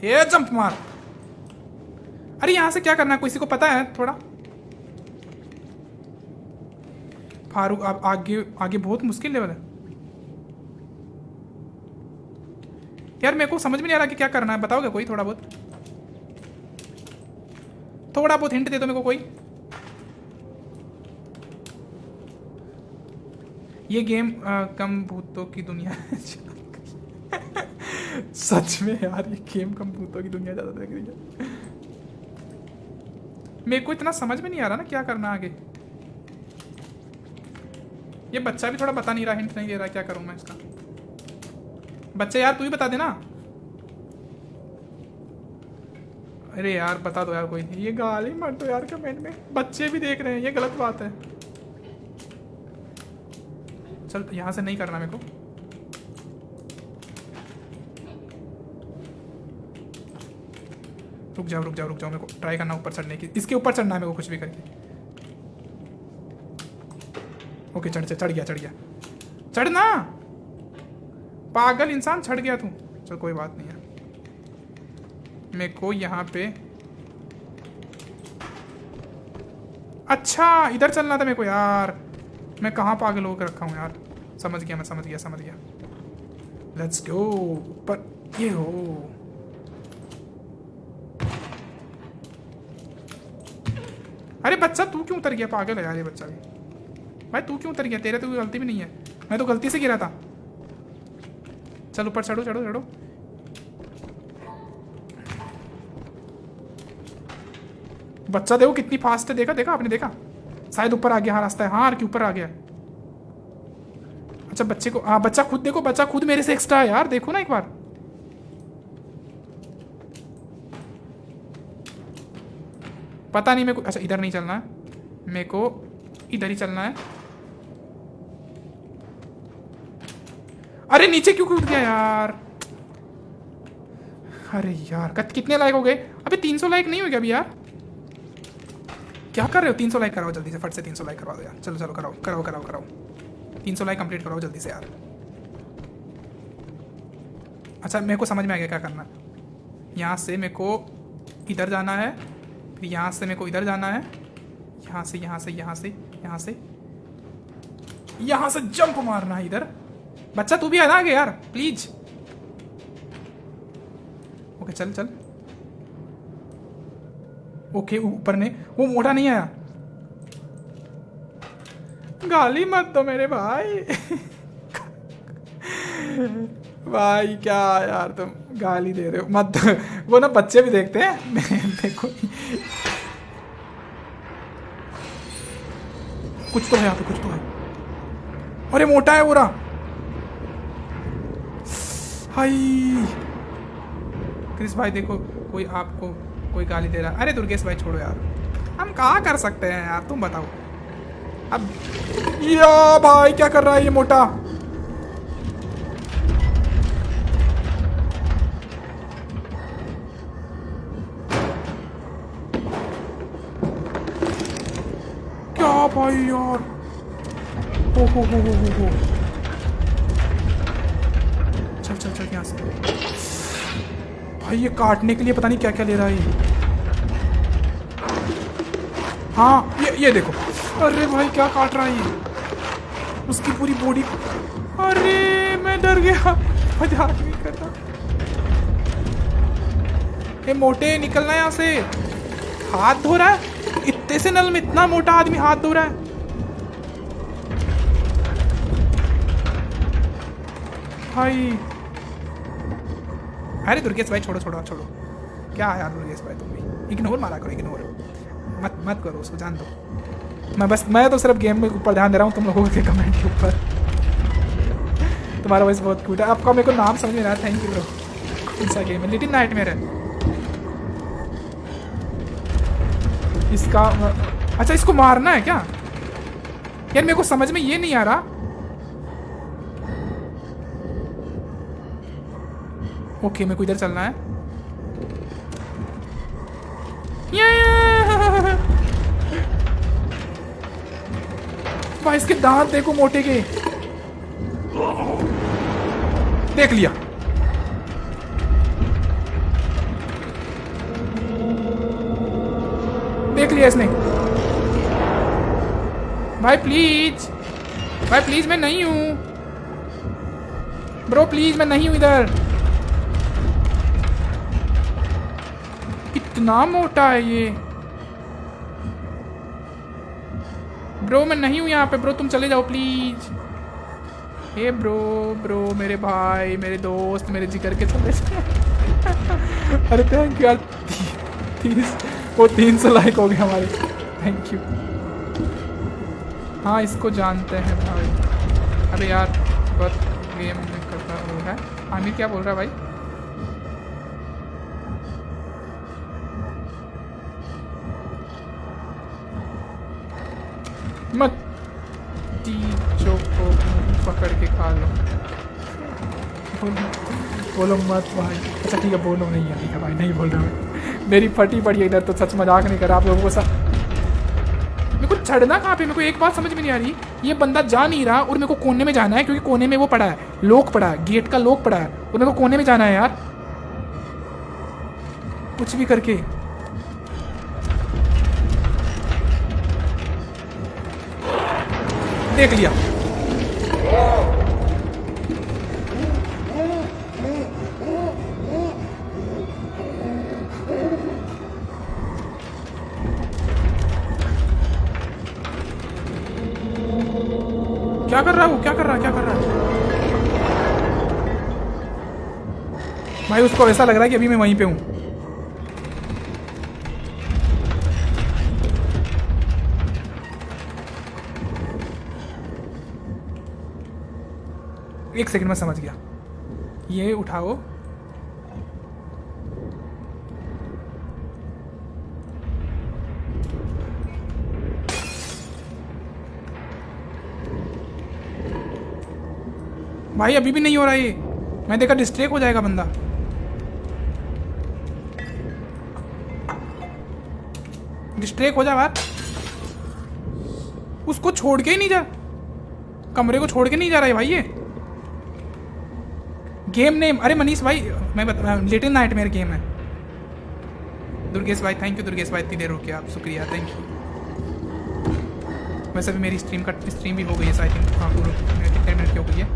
ये जंप मार। अरे यहाँ से क्या करना है, किसी को पता है थोड़ा? फारूक अब आगे बहुत मुश्किल लेवल है यार, मेरे को समझ में नहीं आ रहा कि क्या करना है। बताओगे कोई थोड़ा बहुत हिंट दे दो मेरे को कोई। ये गेम कम भूतों की दुनिया सच में यार, ये गेम कम भूतों की दुनिया ज्यादा लग रही है मेरे को। इतना समझ में नहीं आ रहा ना क्या करना आगे। ये बच्चा भी थोड़ा बता नहीं रहा, हिंट नहीं दे रहा, क्या करूं मैं इसका। बच्चे यार तू ही बता देना। अरे यार बता दो यार कोई। ये गाली मत दो यार कमेंट में, बच्चे भी देख रहे हैं, ये गलत बात है। चल यहां से नहीं करना मेरे को। रुक जाओ मेरे को ट्राई करना ऊपर चढ़ने की। इसके ऊपर चढ़ना है मेरे को कुछ भी करके। ओके चढ़ गया चढ़ना। पागल इंसान, चढ़ गया तू। चल कोई बात नहीं है। मेरे को यहाँ पे, अच्छा इधर चलना था मेरे को यार। मैं कहाँ पागल होकर रखा हूँ यार। समझ गया। Let's go. ऊपर ये हो। अरे बच्चा तू क्यों उतर गया? पागल है यार ये बच्चा भी। भाई तू क्यों उतर गया? तेरे तो कोई गलती भी नहीं है, मैं तो गलती से गिरा था। चल ऊपर चढ़ो। बच्चा देखो कितनी फास्ट है, देखा आपने? देखा शायद ऊपर आ गया। हाँ रास्ता है, हाँ कि ऊपर आ गया। अच्छा बच्चे को, हाँ बच्चा खुद देखो, बच्चा खुद मेरे से एक्स्ट्रा है यार, देखो ना एक बार। पता नहीं मेरे को। अच्छा इधर नहीं चलना है मेरे को, इधर ही चलना है। अरे नीचे क्यों कूद गया यार? अरे यार कितने लाइक हो गए? अबे 300 लाइक नहीं हो गया अभी यार। क्या कर रहे हो? 300 लाइक कराओ जल्दी से, फट से 300 लाइक करवा दो यार। चलो कराओ 300 लाइक कंप्लीट कराओ जल्दी से यार। अच्छा मेरे को समझ में आ गया क्या करना है। यहाँ से मेरे को इधर जाना है, फिर यहाँ से मेरे को इधर जाना है, यहाँ से यहाँ से यहाँ से यहाँ से यहाँ से जंप मारना है इधर। बच्चा तू भी आना आगे यार प्लीज। ओके चल चल। ओके ऊपर ने वो मोटा नहीं आया। गाली मत दो मेरे भाई। भाई क्या यार तुम गाली दे रहे हो मत। वो ना बच्चे भी देखते हैं। देखो कुछ तो है यहाँ पे, कुछ तो है। अरे मोटा है पूरा। हाय क्रिस भाई देखो कोई आपको कोई गाली दे रहा। अरे दुर्गेश भाई छोड़ो यार, हम कहाँ कर सकते हैं यार, तुम बताओ अब। या भाई क्या कर रहा है ये मोटा। क्या भाई यार। हो चल चल चल यहाँ से। भाई ये काटने के लिए पता नहीं क्या क्या ले रहा है ये। हाँ ये देखो। अरे भाई क्या काट रहा है ये, उसकी पूरी बॉडी। अरे मैं डर गया, मजाक नहीं करता। ये मोटे निकलना यहाँ से। हाथ धो रहा है इतने से नल में, इतना मोटा आदमी हाथ धो रहा है। भाई अरे दुर्गेश भाई छोड़ो छोड़ो छोड़ो। क्या है यार दुर्गेश भाई तुम भी इग्नोर मारा करो, इग्नोर मत करो उसको, जान दो। मैं तो सिर्फ गेम में ऊपर ध्यान दे रहा हूँ, तुम लोगों के कमेंट के ऊपर। तुम्हारा वॉइस बहुत क्यूट है। आपका मेरे को नाम समझ में आ रहा है। Thank you bro. कौन सा गेम है? लिटिल नाइटमेयर है इसका। अच्छा इसको मारना है क्या यार, मेरे को समझ में ये नहीं आ रहा। ओके मेरे को इधर चलना है। भाई इसके दांत देखो मोटे के। देख लिया। देख लिया इसने। भाई प्लीज मैं नहीं हूं ब्रो, प्लीज मैं नहीं हूं इधर। इतना मोटा है ये ब्रो, मैं नहीं हूं यहाँ पे ब्रो, तुम चले जाओ प्लीज। हे ब्रो मेरे भाई, मेरे दोस्त, मेरे जिगर के चले जाओ। अरे थैंक यू यार, 300 लाइक हो गए हमारे। Thank you. हाँ इसको जानते हैं भाई। अबे यार बहुत गेम में करता हो रहा है। आमिर क्या बोल रहा है भाई? मत चीजों को पकड़ के खा लो। बोलो मत भाई। अच्छा ठीक है बोलो नहीं है, ठीक है भाई नहीं बोल रहा मैं। मेरी फटी पड़ी है इधर तो, सच मजाक नहीं कर आप लोगों को। सब मेरे को चढ़ना कहाँ पे, मेरे को एक बात समझ में नहीं आ रही। ये बंदा जा नहीं रहा और मेरे को कोने में जाना है, क्योंकि कोने में वो पड़ा है, लॉक पड़ा है, गेट का लॉक पड़ा है और मेरे को कोने में जाना है यार, कुछ भी करके। देख लिया। क्या कर रहा है वो, क्या कर रहा है भाई? उसको ऐसा लग रहा है कि अभी मैं वहीं पे हूं। एक सेकंड में समझ गया। ये उठाओ। भाई अभी भी नहीं हो रहा ये, मैं देखा डिस्ट्रैक्ट हो जाएगा बंदा। डिस्ट्रैक्ट हो जा बात। उसको छोड़ के ही नहीं जा, कमरे को छोड़ के नहीं जा रहा है भाई ये। गेम नेम, अरे मनीष भाई मैं बता, लिटिल नाइटमेयर गेम है। दुर्गेश भाई थैंक यू, दुर्गेश भाई इतनी देर हो गया आप, शुक्रिया, थैंक यू। वैसे भी मेरी स्ट्रीम भी हो गई है आई थिंक। हाँ पूरा कितने मिनट की हो गई है?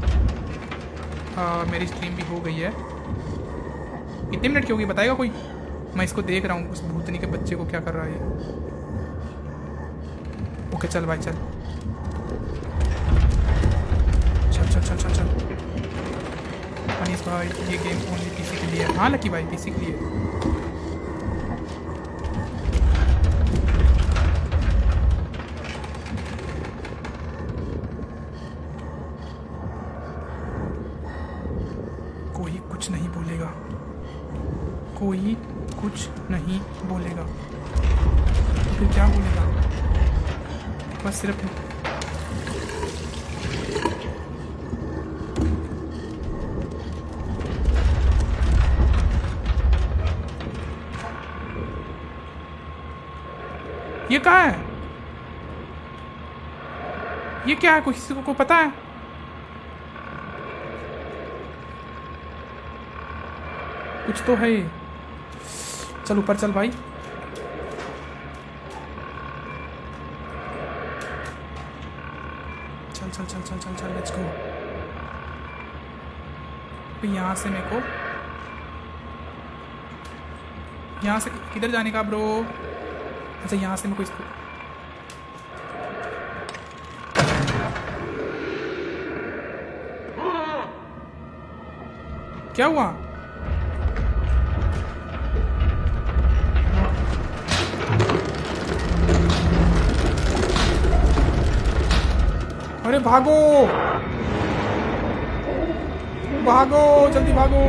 मेरी स्ट्रीम भी हो गई है। कितने मिनट की होगी बताएगा कोई? मैं इसको देख रहा हूँ उस भूतनी के बच्चे को क्या कर रहा है ये। ओके चल भाई चल चल चल चल चल चल। अनीस भाई ये गेम ओनली पीसी के लिए है। हाँ लकी भाई पीसी के लिए। कोई कुछ नहीं बोलेगा, कोई कुछ नहीं बोलेगा तो फिर क्या बोलेगा? बस सिर्फ ये कहाँ है? ये क्या है? किसी को पता है? कुछ तो है। चल ऊपर चल भाई। चल चल चल चल चल चल लेट्स गो। यहाँ से मेरे को यहाँ से किधर जाने का ब्रो? अच्छा यहाँ से मेरे को इसको क्या हुआ? अरे भागो भागो जल्दी भागो।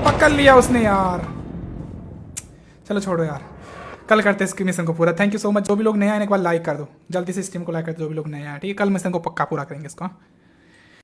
पकड़ लिया उसने यार। चलो छोड़ो यार, कल करते हैं इस मिशन को पूरा। Thank you so much. जो भी लोग नए आए एक बार लाइक कर दो, जल्दी से स्ट्रीम को लाइक कर दो जो भी लोग नए आए, ठीक है? कल मिशन को पक्का पूरा करेंगे इसको।